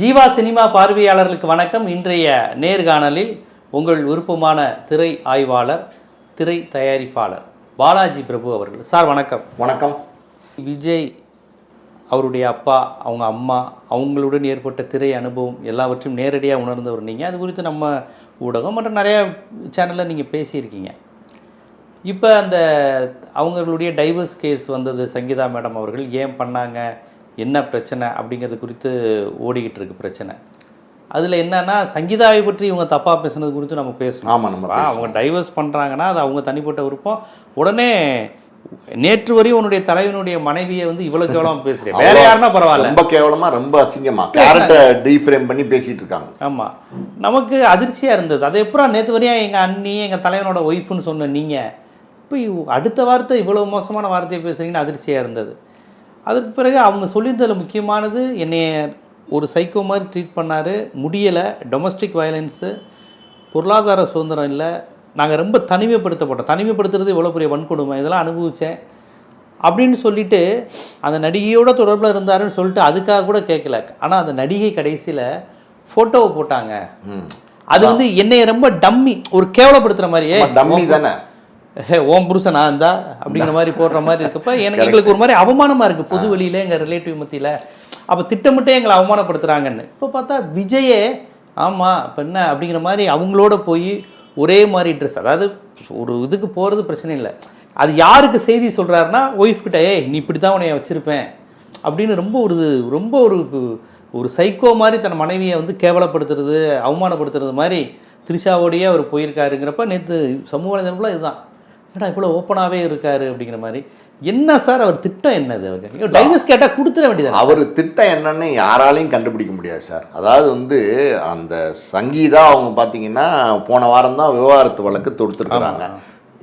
Jeeva cinema பார்வையாளர்களுக்கு வணக்கம். இன்றைய நேர்காணலில் உங்கள் விருப்பமான திரை ஆய்வாளர், திரை தயாரிப்பாளர் பாலாஜி பிரபு அவர்கள். சார் வணக்கம். வணக்கம். விஜய் அவருடைய அப்பா, அவங்க அம்மா, அவங்களுடன் ஏற்பட்ட திரை அனுபவம் எல்லாவற்றையும் நேரடியாக உணர்ந்தவர் நீங்கள். அது குறித்து நம்ம ஊடகம் மற்றும் நிறையா சேனலில் நீங்கள் பேசியிருக்கீங்க. இப்போ அந்த அவங்களுடைய டைவர்ஸ் கேஸ் வந்தது, சங்கீதா மேடம் அவர்கள் ஏன் பண்ணாங்க, என்ன பிரச்சனை அப்படிங்கிறது குறித்து ஓடிக்கிட்டு இருக்கு பிரச்சனை. அதில் என்னன்னா, சங்கீதாவை பற்றி இவங்க தப்பாக பேசுனது குறித்து நம்ம பேசணும். அவங்க டைவர்ஸ் பண்ணுறாங்கன்னா அது அவங்க தனிப்பட்ட விருப்பம். உடனே நேற்று வரையும் உன்னுடைய தலைவனுடைய மனைவியை வந்து இவ்வளவு கேவலமா பேசுறேன், வேற யாருன்னா பரவாயில்ல, ரொம்ப கேவலமா, ரொம்ப அசிங்கமா கேரக்டர் டீஃப்ரேம் பண்ணி பேசிட்டு இருக்காங்க. ஆமா, நமக்கு அதிர்ச்சியா இருந்தது. அது எப்பறம் நேற்று வரையும் எங்க அண்ணி, எங்க தலைவனோட ஒய்ஃப்னு சொன்ன நீங்க இப்போ அடுத்த வார்த்தை இவ்வளவு மோசமான வார்த்தையை பேசுறீங்கன்னு அதிர்ச்சியா இருந்தது. அதுக்கு பிறகு அவங்க சொல்லியிருந்ததில் முக்கியமானது, என்னைய ஒரு சைக்கோ மாதிரி ட்ரீட் பண்ணார், முடியலை, டொமஸ்டிக் வயலன்ஸு, பொருளாதார சுதந்திரம் இல்லை, நாங்கள் ரொம்ப தனிமைப்படுத்தப்பட்டோம், தனிமைப்படுத்துறது இவ்வளோ பெரிய வன்கொடுமை, இதெல்லாம் அனுபவித்தேன் அப்படின்னு சொல்லிட்டு அந்த நடிகையோட தொடர்பில் இருந்தாருன்னு சொல்லிட்டு அதுக்காக கூட கேட்கல. ஆனால் அந்த நடிகை கடைசியில் ஃபோட்டோவை போட்டாங்க. அது வந்து என்னைய ரொம்ப டம்மி, ஒரு கேவலப்படுத்துகிற மாதிரியே, டம்மி தானே, ஓம் புருஷனா இருந்தா அப்படிங்கிற மாதிரி போடுற மாதிரி இருக்கப்ப எங்களுக்கு ஒரு மாதிரி அவமானமாக இருக்குது பொது வெளியில், எங்கள் ரிலேட்டிவ் மத்தியில். அப்போ திட்டமிட்டே எங்களை அவமானப்படுத்துகிறாங்கன்னு. இப்போ பார்த்தா விஜயே ஆமாம் இப்போ என்ன அப்படிங்கிற மாதிரி அவங்களோட போய் ஒரே மாதிரி ட்ரெஸ், அதாவது ஒரு இதுக்கு போகிறது பிரச்சனை இல்லை, அது யாருக்கு செய்தி சொல்கிறாருன்னா ஒய்ஃப் கிட்ட, நீ இப்படி தான் உன்னைய வச்சுருப்பேன் அப்படின்னு ரொம்ப ஒரு சைக்கோ மாதிரி தன் மனைவியை வந்து கேவலப்படுத்துறது, அவமானப்படுத்துறது மாதிரி த்ரிஷாவோடையே அவர் போயிருக்காருங்கிறப்ப நேற்று சமூக வலைதளத்தில் இதுதான், ஏன்னா இவ்வளோ ஓப்பனாகவே இருக்காரு அப்படிங்கிற மாதிரி. என்ன சார் அவர் திட்டம் என்னது? அவருக்கு டைவர்ஸ் கேட்டால் கொடுத்துட வேண்டியது. அவர் திட்டம் என்னன்னு யாராலையும் கண்டுபிடிக்க முடியாது சார். அதாவது வந்து அந்த சங்கீதா அவங்க பார்த்தீங்கன்னா போன வாரம் தான் விவாகரத்து வழக்கு தொடுத்துருக்குறாங்க.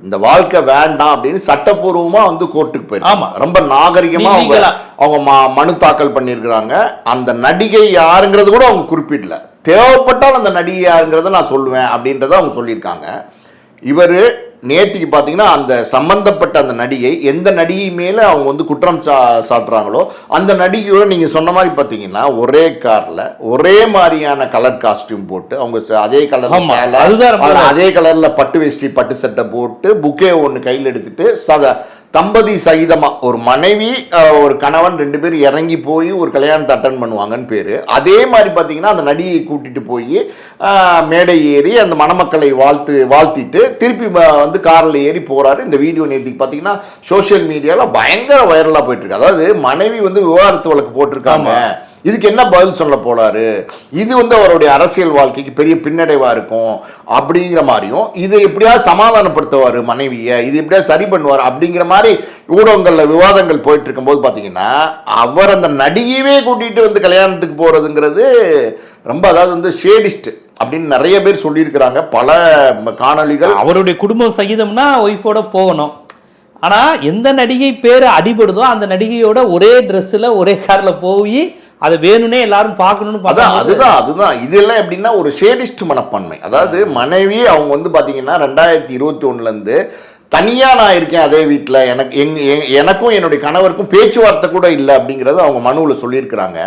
இந்த வாழ்க்கை வேண்டாம் அப்படின்னு சட்டப்பூர்வமாக வந்து கோர்ட்டுக்கு போயிருக்காங்க. ரொம்ப நாகரிகமாக அவங்க மனு தாக்கல் பண்ணியிருக்கிறாங்க. அந்த நடிகை யாருங்கிறது கூட அவங்க குறிப்பிடல. தேவைப்பட்டால் அந்த நடிகை யாருங்கிறத நான் சொல்லுவேன் அப்படின்றத அவங்க சொல்லியிருக்காங்க. இவர் நேத்திக்கு பார்த்தீங்கன்னா அந்த சம்பந்தப்பட்ட அந்த நடிகை எந்த நடிகை மேலே அவங்க வந்து குற்றம் சாட்டுறாங்களோ அந்த நடிகையோட நீங்கள் சொன்ன மாதிரி பார்த்தீங்கன்னா ஒரே காரில் ஒரே மாதிரியான கலர் காஸ்டியூம் போட்டு அவங்க அதே கலர் அதே கலரில் பட்டு வேஷ்டி பட்டு சட்டை போட்டு புக்கே ஒன்று கையில் எடுத்துட்டு தம்பதி சகிதமாக ஒரு மனைவி ஒரு கணவன் 2 பேர் இறங்கி போய் ஒரு கல்யாணத்தை அட்டன் பண்ணுவாங்கன்னு பேர். அதே மாதிரி பார்த்தீங்கன்னா அந்த நடிகையை கூட்டிகிட்டு போய் மேடை ஏறி அந்த மணமக்களை வாழ்த்திட்டு திருப்பி வந்து காரில் ஏறி போகிறாரு. இந்த வீடியோ நேற்றுக்கு பார்த்தீங்கன்னா சோஷியல் மீடியாவில் பயங்கர வைரலாக போயிட்டுருக்கு. அதாவது மனைவி வந்து விவாகரத்து வழக்கு போட்டிருக்காங்க, இதுக்கு என்ன பதில் சொல்ல போறாரு, இது வந்து அவருடைய அரசியல் வாழ்க்கைக்கு பெரிய பின்னடைவாக இருக்கும் அப்படிங்கிற மாதிரியும், இதை எப்படியாவது சமாதானப்படுத்துவார் மனைவியை, இது எப்படியாவது சரி பண்ணுவார் அப்படிங்கிற மாதிரி ஊடகங்களில் விவாதங்கள் போயிட்டு இருக்கும்போது பார்த்தீங்கன்னா அவர் அந்த நடிகையவே கூட்டிகிட்டு வந்து கல்யாணத்துக்கு போகிறதுங்கிறது ரொம்ப, அதாவது வந்து ஷேடிஸ்ட் அப்படின்னு நிறைய பேர் சொல்லியிருக்கிறாங்க. பல காணொலிகள் அவருடைய குடும்பம் சகிதம்னா ஒய்ஃபோட போகணும், ஆனால் எந்த நடிகை பேர் அடிபடுதோ அந்த நடிகையோட ஒரே ட்ரெஸ்ஸில் ஒரே காரில் போய் அதை வேணும்னே எல்லாரும் பார்க்கணும்னு பார்த்தா அதுதான் இதெல்லாம் எப்படின்னா ஒரு ஷேடிஸ்ட் மனப்பான்மை. அதாவது மனைவி அவங்க வந்து பார்த்தீங்கன்னா 2021 தனியாக நான் இருக்கேன் அதே வீட்டில், எனக்கும் என்னுடைய கணவருக்கும் பேச்சுவார்த்தை கூட இல்லை அப்படிங்கிறது அவங்க மனுவில் சொல்லியிருக்கிறாங்க.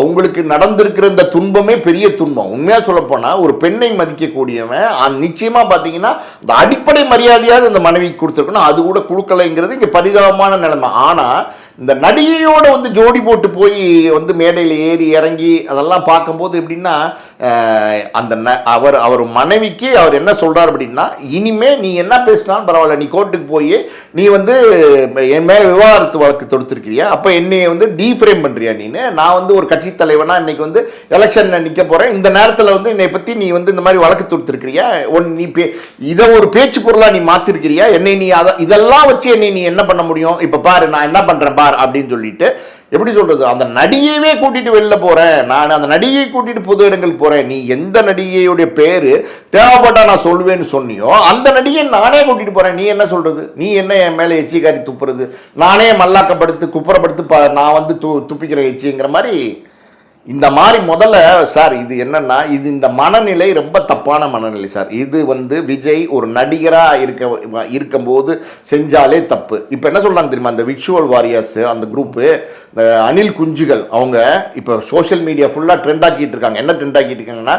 அவங்களுக்கு நடந்திருக்கிற இந்த துன்பமே பெரிய துன்பம். உண்மையாக சொல்லப்போனால் ஒரு பெண்ணை மதிக்கக்கூடியவன் நிச்சயமாக பார்த்தீங்கன்னா இந்த அடிப்படை மரியாதையாவது அந்த மனைவிக்கு கொடுத்துருக்கணும், அது கூட கொடுக்கலைங்கிறது இங்கே பரிதாபமான நிலைமை. ஆனால் இந்த நடிகையோடு வந்து ஜோடி போட்டு போய் வந்து மேடையில் ஏறி இறங்கி அதெல்லாம் பார்க்கும்போது எப்படின்னா அந்த அவர் மனைவிக்கு அவர் என்ன சொல்கிறார் அப்படின்னா, இனிமே நீ என்ன பேசினாலும் பரவாயில்ல, நீ கோர்ட்டுக்கு போய் நீ வந்து என் மேலே விவாகரத்து வழக்கு தொடுத்துருக்கிறியா, அப்போ என்னையை வந்து டீஃப்ரேம் பண்ணுறியா, நான் வந்து ஒரு கட்சி தலைவனா இன்னைக்கு வந்து எலெக்ஷனில் நிற்க போகிறேன், இந்த நேரத்தில் வந்து என்னை பற்றி நீ வந்து இந்த மாதிரி வழக்கு தொடுத்துருக்கிறியா, நீ இதை ஒரு பேச்சு பொருளாக நீ மாற்றிருக்கிறியா, என்னை நீ இதெல்லாம் வச்சு என்னை நீ என்ன பண்ண முடியும், இப்போ பாரு நான் என்ன பண்ணுறேன் பார் அப்படின்னு சொல்லிட்டு, எப்படி சொல்றது, அந்த நடிகையவே கூட்டிட்டு வெளில போறேன், நான் அந்த நடிகையை கூட்டிட்டு பொது இடங்கள் போறேன், நீ எந்த நடிகையுடைய பேரு தேவைப்பட்டா நான் சொல்லுவேன்னு சொன்னியோ அந்த நடிகை நானே கூட்டிட்டு போறேன், நீ என்ன சொல்றது, நீ என்ன என் மேலே எச்சிக்காரி துப்புறது, நானே மல்லாக்கப்படுத்து குப்புறப்படுத்து நான் வந்து துப்பிக்கிற எச்சிங்கிற மாதிரி இந்த மாதிரி முதல்ல சார் இது என்னன்னா இது இந்த மனநிலை ரொம்ப தப்பான மனநிலை சார். இது வந்து விஜய் ஒரு நடிகராக இருக்கும்போது செஞ்சாலே தப்பு. இப்போ என்ன சொல்றாங்க தெரியுமா, அந்த விஷுவல் வாரியர்ஸ் அந்த குரூப்பு, இந்த அனில் குஞ்சுகள், அவங்க இப்போ சோஷியல் மீடியா ஃபுல்லாக ட்ரெண்ட் ஆக்கிட்டு இருக்காங்க. என்ன ட்ரெண்ட் ஆக்கிட்டு இருக்காங்கன்னா,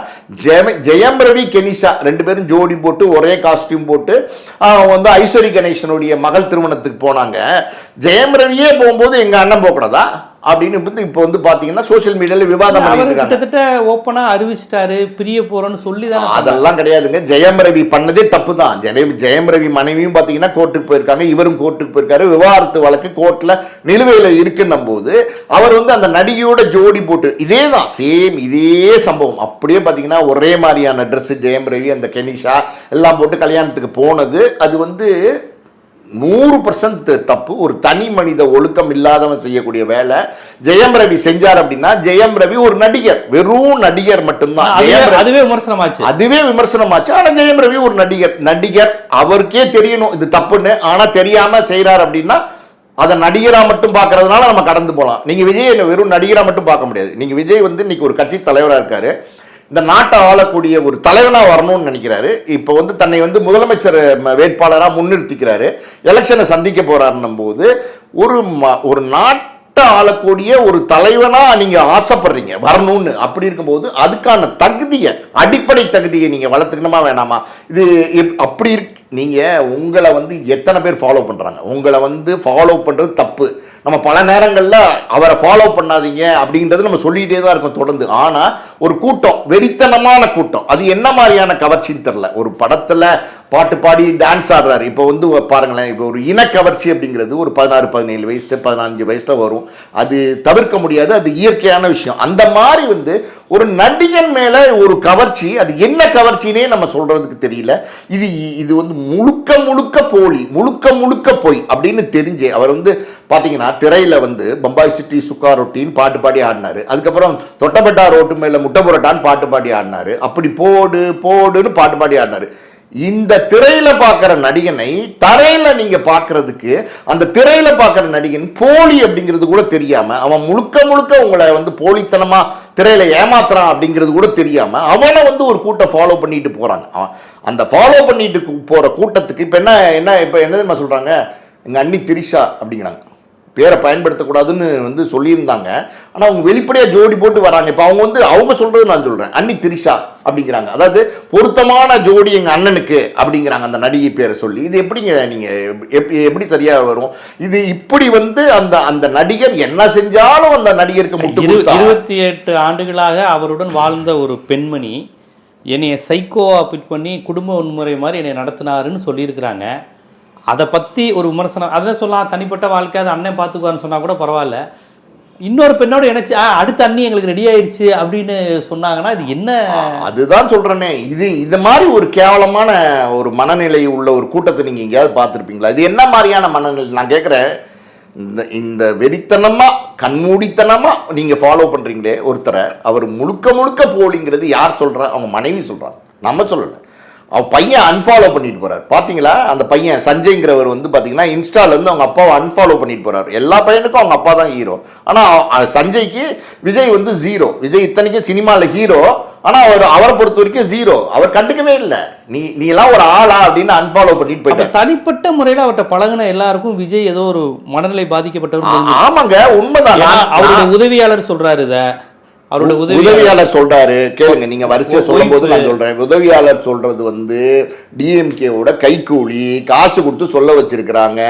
ஜெயம் ரவி கெனிஷா 2 பேரும் ஜோடி போட்டு ஒரே காஸ்டியூம் போட்டு வந்து ஐஸ்வரி கணேசனுடைய மகள் திருமணத்துக்கு போனாங்க. ஜெயம் ரவியே போகும்போது எங்க அண்ணன் போகக்கூடாதா அப்படின்னு இப்போ வந்து பாத்தீங்கன்னா சோஷியல் மீடியால விவாதம் பண்ணிட்டு இருக்காங்க. கிட்டத்தட்ட ஓப்பனா அறிவிச்சிட்டாரு பிரிய போறோம்னு சொல்லி தான். அதெல்லாம் கிடையாதுங்க. ஜெயம் ரவி பண்ணதே தப்பு தான். ஜெயம் ரவி மனைவியும் பாத்தீங்கன்னா கோர்ட்டுக்கு போயிருக்காங்க, இவரும் கோர்ட்டுக்கு போயிருக்காரு. விவாகரத்து வழக்கு கோர்ட்ல நிலுவையில இருக்குன்னும் போது அவர் வந்து அந்த நடிகையோட ஜோடி போட்டு இதே தான் சேம் இதே சம்பவம் அப்படியே பாத்தீங்கன்னா ஒரே மாதிரியான ட்ரெஸ் ஜெயம் ரவி அந்த கெனிஷா எல்லாம் போட்டு கல்யாணத்துக்கு போனது அது வந்து 100% தப்பு. ஒரு தனி மனித ஒழுக்கம் இல்லாதவன் செய்யக்கூடிய வேலை ஜெயம் ரவி செஞ்சார் அப்படின்னா, ஜெயம் ரவி ஒரு நடிகர், வெறும் நடிகர் மட்டும்தான். அதுவே விமர்சனமாச்சு. ஆனா ஜெயம் ரவி ஒரு நடிகர் அவருக்கே தெரியணும் இது தப்புன்னு. ஆனா தெரியாம செய்யறாரு அப்படின்னா அதை நடிகரா மட்டும் பார்க்கறதுனால நம்ம கடந்து போகலாம். நீங்க விஜய் வெறும் நடிகரா மட்டும் பார்க்க முடியாது. நீங்க விஜய் வந்து இன்னைக்கு ஒரு கட்சி தலைவரா இருக்காரு, இந்த நாட்டை ஆளக்கூடிய ஒரு தலைவனா வரணும்னு நினைக்கிறாரு. இப்போ வந்து தன்னை வந்து முதலமைச்சர் வேட்பாளராக முன்னிறுத்திக்கிறாரு, எலெக்ஷனை சந்திக்க போறாருன்னும் போது ஒரு நாட்டை ஆளக்கூடிய ஒரு தலைவனா நீங்க ஆசைப்படுறீங்க வரணும்னு. அப்படி இருக்கும்போது அதுக்கான தகுதியை, அடிப்படை தகுதியை நீங்க வளர்த்துக்கணுமா வேணாமா? இது அப்படி நீங்க உங்களை வந்து எத்தனை பேர் ஃபாலோ பண்றாங்க? உங்களை வந்து ஃபாலோ பண்றது தப்பு. நம்ம பல நேரங்களில் அவரை ஃபாலோ பண்ணாதீங்க அப்படின்றது நம்ம சொல்லிகிட்டே தான் இருக்கோம் தொடர்ந்து. ஆனால் ஒரு கூட்டம், வெறித்தனமான கூட்டம், அது என்ன மாதிரியான கவர்ச்சின்னு தெரில. ஒரு படத்தில் பாட்டு பாடி டான்ஸ் ஆடுறாரு. இப்போ வந்து பாருங்களேன், இப்போ ஒரு இனக்கவர்ச்சி அப்படிங்கிறது ஒரு 16-17 வயசுல 15 வயசுல வரும். அது தவிர்க்க முடியாது, அது இயற்கையான விஷயம். அந்த மாதிரி வந்து ஒரு நடிகன் மேல ஒரு கவர்ச்சி, அது என்ன கவர்ச்சினே நம்ம சொல்றதுக்கு தெரியல. இது வந்து முழுக்க போலி, முழுக்க பொய் அப்படின்னு தெரிஞ்சு அவர் வந்து பாத்தீங்கன்னா திரையில வந்து பம்பாய் சிட்டி சுக்கா ரொட்டின்னு பாட்டு பாடி ஆடினாரு. அதுக்கப்புறம் தொட்டபெட்டா ரோட்டு மேல முட்டை புரோட்டான்னு பாட்டு பாடி ஆடினாரு. அப்படி போடுன்னு பாட்டு பாடி ஆடினாரு. இந்த திரையில பார்க்கிற நடிகனை தரையில நீங்க பார்க்கறதுக்கு, அந்த திரையில பார்க்கிற நடிகன் போலி அப்படிங்கிறது கூட தெரியாம, அவன் முழுக்க உங்களை வந்து போலித்தனமா திரையில ஏமாத்துறான் அப்படிங்கிறது கூட தெரியாம அவனை வந்து ஒரு கூட்டம் ஃபாலோ பண்ணிட்டு போறாங்க. அந்த ஃபாலோ பண்ணிட்டு போற கூட்டத்துக்கு இப்ப என்ன சொல்றாங்க, எங்க அண்ணி திரிஷா அப்படிங்கிறாங்க. பேரை பயன்படுத்தக்கூடாதுன்னு வந்து சொல்லியிருந்தாங்க. ஆனால் அவங்க வெளிப்படையாக ஜோடி போட்டு வராங்க. இப்போ அவங்க வந்து அவங்க சொல்றது நான் சொல்கிறேன், அண்ணி திரிஷா அப்படிங்கிறாங்க. அதாவது பொருத்தமான ஜோடி எங்கள் அண்ணனுக்கு அப்படிங்கிறாங்க அந்த நடிகை பேரை சொல்லி. இது எப்படிங்க நீங்கள் எப்படி சரியாக வரும்? இது இப்படி வந்து அந்த நடிகர் என்ன செஞ்சாலும் அந்த நடிகருக்கு முட்டு. 28 ஆண்டுகளாக அவருடன் வாழ்ந்த ஒரு பெண்மணி என்னைய சைக்கோவா பிட் பண்ணி குடும்ப வன்முறை மாதிரி என்னை நடத்தினாருன்னு சொல்லியிருக்கிறாங்க. அதை பற்றி ஒரு விமர்சனம் அதை சொல்லலாம். தனிப்பட்ட வாழ்க்கை அதை அண்ணன் பார்த்துக்குவான்னு சொன்னால் கூட பரவாயில்ல. இன்னொரு பெண்ணோட நினைச்சு அடுத்த அண்ணி எங்களுக்கு ரெடி ஆயிடுச்சு அப்படின்னு சொன்னாங்கன்னா இது என்ன? அதுதான் சொல்றேனே, இது மாதிரி ஒரு கேவலமான ஒரு மனநிலை உள்ள ஒரு கூட்டத்தை நீங்க எங்கேயாவது பார்த்துருப்பீங்களா? இது என்ன மாதிரியான மனநிலை நான் கேட்குறேன். இந்த வெறித்தனமா கண்மூடித்தனமா நீங்க ஃபாலோ பண்றீங்களே ஒருத்தரை, அவர் முழுக்க போலிங்கிறது யார் சொல்றா? அவங்க மனைவி சொல்றாங்க, நம்ம சொல்லலை. அவன் பையன் அன்ஃபாலோ பண்ணிட்டு போறாரு. பாத்தீங்களா? அந்த பையன் சஞ்சய்ங்கிறவர் வந்து பாத்தீங்கன்னா இன்ஸ்டால இருந்து அவங்க அப்பாவை அன்ஃபாலோ பண்ணிட்டு போறாரு. எல்லா பையனுக்கும் அவங்க அப்பா தான் ஹீரோ. ஆனா சஞ்சய்க்கு விஜய் வந்து ஜீரோ. விஜய் இத்தனைக்கும் சினிமால ஹீரோ, ஆனா அவரை பொறுத்த வரைக்கும் ஜீரோ. அவர் கண்டுக்கவே இல்லை. நீ எல்லாம் ஒரு ஆளா அப்படின்னு அன்ஃபாலோ பண்ணிட்டு போயிட்டார். தனிப்பட்ட முறையில அவர்கிட்ட பழகின எல்லாருக்கும் விஜய் ஏதோ ஒரு மனநிலை பாதிக்கப்பட்டவர். ஆமாங்க, உண்மைதான். அவருடைய உதவியாளர் சொல்றாரு. இதை அவரோட உதவியாளர் சொல்றாரு, கேளுங்க. நீங்க வரிசையா சொல்லும் போது நான் சொல்றேன். உதவியாளர் சொல்றது வந்து டிஎம்கேவோட கைக்கூலி, காசு கொடுத்து சொல்ல வச்சிருக்கிறாங்க.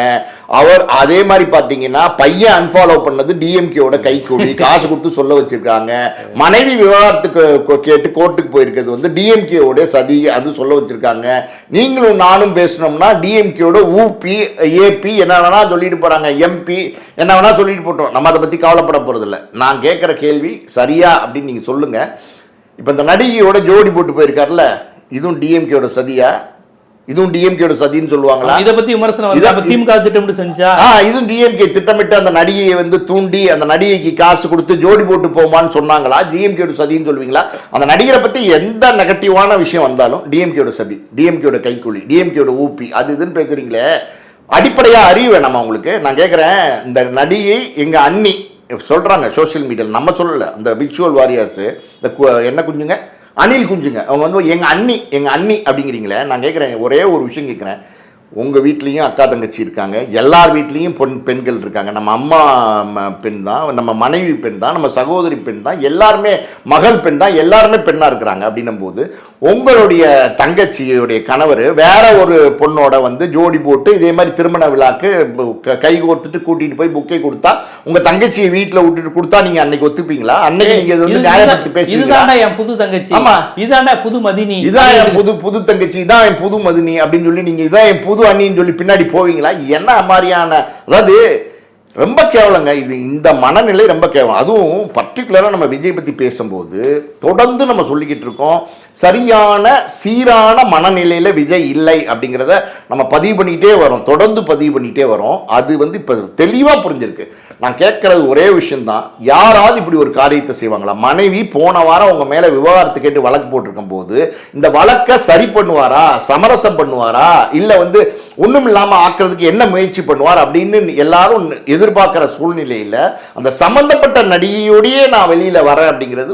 அவர் அதே மாதிரி பாத்தீங்கன்னா பையன் அன்ஃபாலோ பண்ணது டிஎம்கேவோட கைக்கூலி, காசு கொடுத்து சொல்ல வச்சிருக்காங்க. மனைவி விவகாரத்துக்கு கேட்டு கோர்ட்டுக்கு போயிருக்கிறது வந்து டிஎம்கேவோட சதி, அது சொல்ல வச்சிருக்காங்க. நீங்களும் நானும் பேசணும்னா டிஎம்கேவோட ஊபி ஏபி என்ன வேணா சொல்லிட்டு போறாங்க, எம்பி என்ன வேணா சொல்லிட்டு போட்டோம். நம்ம அதை பத்தி கவலைப்பட போறது இல்லை. நான் கேட்கிற கேள்வி சரியா அப்படின்னு நீங்க சொல்லுங்க. இப்ப இந்த நடிகையோட ஜோடி போட்டு போயிருக்காருல்ல, இதுவும் டிஎம்கேவோட சதியா? இதுவும் டிஎம்கேவோட சதின்னு சொல்லுவாங்களா? இத பத்தி விமர்சனம் திமுக திட்டமிட்டு செஞ்சா இதுவும் டிஎம்கே திட்டமிட்டு அந்த நடிகையை வந்து தூண்டி அந்த நடிகைக்கு காசு கொடுத்து ஜோடி போட்டு போமான்னு சொன்னாங்களா? டிஎம்கேவோட சதின்னு சொல்லுவீங்களா? அந்த நடிகரை பத்தி எந்த நெகட்டிவான விஷயம் வந்தாலும் டிஎம்கேவோட சதி, டிஎம்கேவோட கைக்கூலி, டிஎம்கேவோட ஊபி, அது இதுன்னு பேசுறீங்களே, அடிப்படையா அறிவு வேணாமா உங்களுக்கு? நான் கேட்கிறேன். இந்த நடிகை எங்க அண்ணி சொல்கிறாங்க சோஷியல் மீடியாவில், நம்ம சொல்லலை, அந்த விர்ச்சுவல் வாரியர்ஸு, இந்த என்ன குஞ்சுங்க, அணில் குஞ்சுங்க, அவங்க வந்து எங்கள் அண்ணி அப்படிங்கிறீங்களே. நான் கேட்குறேன், ஒரே ஒரு விஷயம் கேட்குறேன். உங்கள் வீட்லேயும் அக்கா தங்கச்சி இருக்காங்க, எல்லார் வீட்லேயும் பெண்கள் இருக்காங்க. நம்ம அம்மா பெண் தான், நம்ம மனைவி பெண் தான், நம்ம சகோதரி பெண் தான், எல்லாருமே மகள் பெண் தான், எல்லாருமே பெண்ணாக இருக்கிறாங்க. அப்படின்னும் போது உங்களுடைய தங்கச்சியுடைய கணவர் வேற ஒரு பொண்ணோட வந்து ஜோடி போட்டு இதே மாதிரி திருமண விழாக்கு கை கோர்த்துட்டு கூட்டிகிட்டு போய் புக்கை கொடுத்தா, உங்கள் தங்கச்சியை வீட்டில் விட்டுட்டு கொடுத்தா நீங்கள் அன்னைக்கு ஒத்துப்பீங்களா? அன்னைக்கு நீங்கள் இது வந்து நியாயப்படுத்தி பேசுவீங்களா? என் புது தங்கச்சி, ஆமா, இதாண்டா புது மதினி, இதான் என் புது தங்கச்சி, இதான் என் புது மதினி அப்படின்னு சொல்லி நீங்கள் இதான் என் புது அண்ணின்னு சொல்லி பின்னாடி போவீங்களா? என்ன மாதிரியான, அதாவது ரொம்ப கேவலங்க இது. இந்த மனநிலை ரொம்ப கேவலம். அதுவும் பர்டிகுலராக நம்ம விஜய் பற்றி பேசும்போது தொடர்ந்து நம்ம சொல்லிக்கிட்டு இருக்கோம், சரியான சீரான மனநிலையில் விஜய் இல்லை அப்படிங்கிறத நம்ம பதிவு பண்ணிக்கிட்டே வரோம், தொடர்ந்து பதிவு பண்ணிக்கிட்டே வரோம். அது வந்து இப்போ தெளிவாக புரிஞ்சிருக்கு. நான் கேட்கறது ஒரே விஷயம்தான், யாராவது இப்படி ஒரு காரியத்தை செய்வாங்களா? மனைவி போன வாரம் உங்க மேல விவகாரத்து கேட்டு வழக்கு போட்டிருக்கும் போது இந்த வழக்கை சரி பண்ணுவாரா, சமரசம் பண்ணுவாரா, இல்ல வந்து ஒண்ணும் இல்லாம ஆக்குறதுக்கு என்ன முயற்சி பண்ணுவார் அப்படின்னு எல்லாரும் எதிர்பார்க்கிற சூழ்நிலையில அந்த சம்பந்தப்பட்ட நடிகையோடயே நான் வெளியில வரேன் அப்படிங்கிறது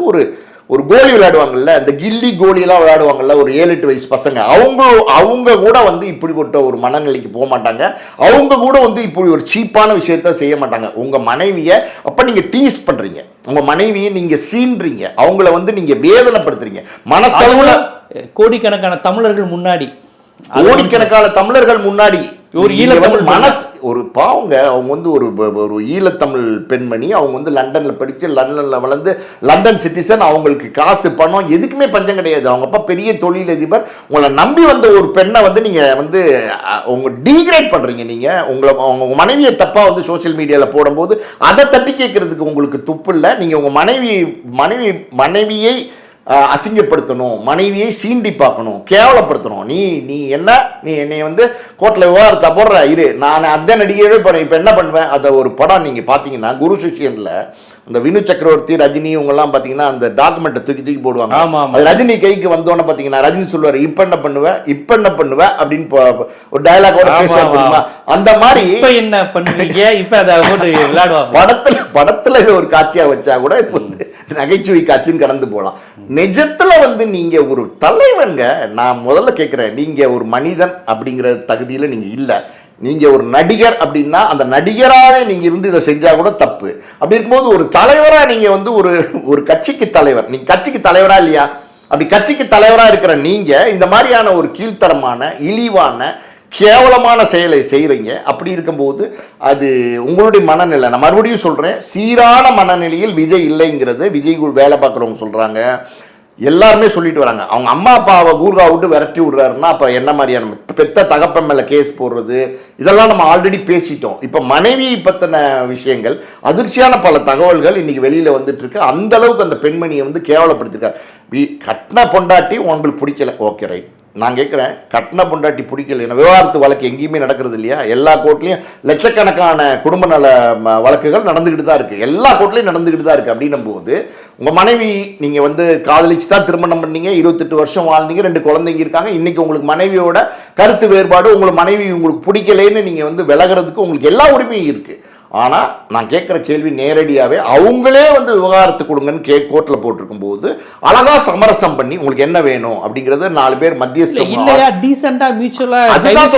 ஒரு கோலி விளையாடுவாங்கல்ல, இந்த கில்லி கோலியெல்லாம் விளையாடுவாங்கல்ல, ஒரு 7-8 வயசு பசங்க, அவங்க கூட வந்து இப்படிப்பட்ட ஒரு மனநிலைக்கு போக மாட்டாங்க. அவங்க கூட வந்து இப்படி ஒரு சீப்பான விஷயத்த செய்ய மாட்டாங்க. உங்க மனைவியை அப்ப நீங்க டீஸ் பண்றீங்க, உங்க மனைவியை நீங்க சீன்றீங்க, அவங்கள வந்து நீங்க வேதனைப்படுத்துறீங்க மனசளவுல. கோடிக்கணக்கான தமிழர்கள் முன்னாடி, கோடிக்கணக்கான தமிழர்கள் முன்னாடி ஒரு ஈழத்தமிழ் மனசு ஒரு பாவங்க. அவங்க வந்து ஒரு ஈழத்தமிழ் பெண்மணி, அவங்க வந்து லண்டன்ல படிச்சு லண்டன்ல வளர்ந்து லண்டன் சிட்டிசன், அவங்களுக்கு காசு பணம் எதுக்குமே பஞ்சம் கிடையாது. அவங்க அப்பா பெரிய தொழிலதிபர். உங்களை நம்பி வந்த ஒரு பெண்ணை வந்து நீங்க வந்து உங்க டீக்ரேட் பண்றீங்க. நீங்க உங்க மனைவியை தப்பா வந்து சோசியல் மீடியால போடும்போது அதை தட்டி கேட்கறதுக்கு உங்களுக்கு துப்பு இல்லை. நீங்க உங்க மனைவியை அசிங்கப்படுத்தணும், மனைவியை சீண்டி பார்க்கணும், கேவலப்படுத்தணும். நீ என்னை வந்து கோர்ட்டில் விவகாரத்தை போடுற இரு, நான் அந்த நடிகையோட இப்போ என்ன பண்ணுவேன். அதை ஒரு படம் நீங்கள் பார்த்தீங்கன்னா குரு சிஷ்யனில் அந்த வினு சக்கரவர்த்தி, ரஜினி இவங்கெல்லாம் பார்த்தீங்கன்னா அந்த டாக்குமெண்ட்டை தூக்கி போடுவாங்க. அது ரஜினி கைக்கு வந்தோன்னு பார்த்தீங்கன்னா ரஜினி சொல்லுவார், இப்போ என்ன பண்ணுவேன் அப்படின்னு ஒரு டயலாகோட பேசுவாங்க. அந்த மாதிரி என்ன பண்ணுவீங்க இப்போ அதை விளையாடுவாங்க. படத்துல இது ஒரு காட்சியா வச்சா கூட இது வந்து நகைச்சுவை காட்சின்னு கடந்து போகலாம். நிஜத்துல வந்து நீங்க ஒரு தலைவன்க. நான் முதல்ல கேட்கிறேன், நீங்க ஒரு மனிதன் அப்படிங்கிற தகுதியில நீங்க இல்ல. நீங்க ஒரு நடிகர் அப்படின்னா அந்த நடிகராக நீங்க இருந்து இதை செஞ்சா கூட தப்பு. அப்படி இருக்கும்போது ஒரு தலைவரா நீங்க வந்து ஒரு கட்சிக்கு தலைவர், நீங்க கட்சிக்கு தலைவரா இல்லையா? அப்படி கட்சிக்கு தலைவரா இருக்கிற நீங்க இந்த மாதிரியான ஒரு கீழ்த்தரமான இழிவான கேவலமான செயலை செய்கிறீங்க. அப்படி இருக்கும்போது அது உங்களுடைய மனநிலை. நான் மறுபடியும் சொல்கிறேன், சீரான மனநிலையில் விஜய் இல்லைங்கிறது விஜய் வேலை பார்க்குறவங்க சொல்கிறாங்க, எல்லாருமே சொல்லிட்டு வராங்க. அவங்க அம்மா அப்பாவை கூர்கா விட்டு விரட்டி விடுறாருன்னா அப்போ என்ன மாதிரியான பெத்த தகப்பன் மேலே கேஸ் போடுறது, இதெல்லாம் நம்ம ஆல்ரெடி பேசிட்டோம். இப்போ மனைவியை பற்றின விஷயங்கள், அதிர்ச்சியான பல தகவல்கள் இன்னைக்கு வெளியில் வந்துட்டு இருக்கு. அந்த அளவுக்கு அந்த பெண்மணியை வந்து கேவலப்படுத்திருக்காரு. கட்டின பொண்டாட்டி உங்களுக்கு பிடிக்கல, ஓகே ரைட். நான் கேட்குறேன், கட்டின பொண்டாட்டி பிடிக்கல, விவகாரத்து வழக்கு எங்கேயுமே நடக்கிறது இல்லையா? எல்லா கோர்ட்லையும் லட்சக்கணக்கான குடும்ப நல வழக்குகள் நடந்துக்கிட்டு தான் இருக்குது, எல்லா கோர்ட்லையும் நடந்துக்கிட்டு தான் இருக்குது. அப்படின்னும் போது உங்கள் மனைவி நீங்கள் வந்து காதலிச்சு தான் திருமணம் பண்ணீங்க, 28 வருஷம் வாழ்ந்தீங்க, 2 குழந்தைங்க இருக்காங்க. இன்றைக்கி உங்களுக்கு மனைவியோட கருத்து வேறுபாடு, மனைவி உங்களுக்கு பிடிக்கலைன்னு நீங்கள் வந்து விலகிறதுக்கு உங்களுக்கு எல்லா உரிமையும் இருக்குது. ஆனால் நான் கேட்குற கேள்வி நேரடியாகவே, அவங்களே வந்து விவகாரத்து கொடுங்கன்னு கோர்ட்டில் போட்டிருக்கும் போது அழகா சமரசம் பண்ணி உங்களுக்கு என்ன வேணும் அப்படிங்கிறது 4 பேர் மத்தியஸ்தம், அதை தான்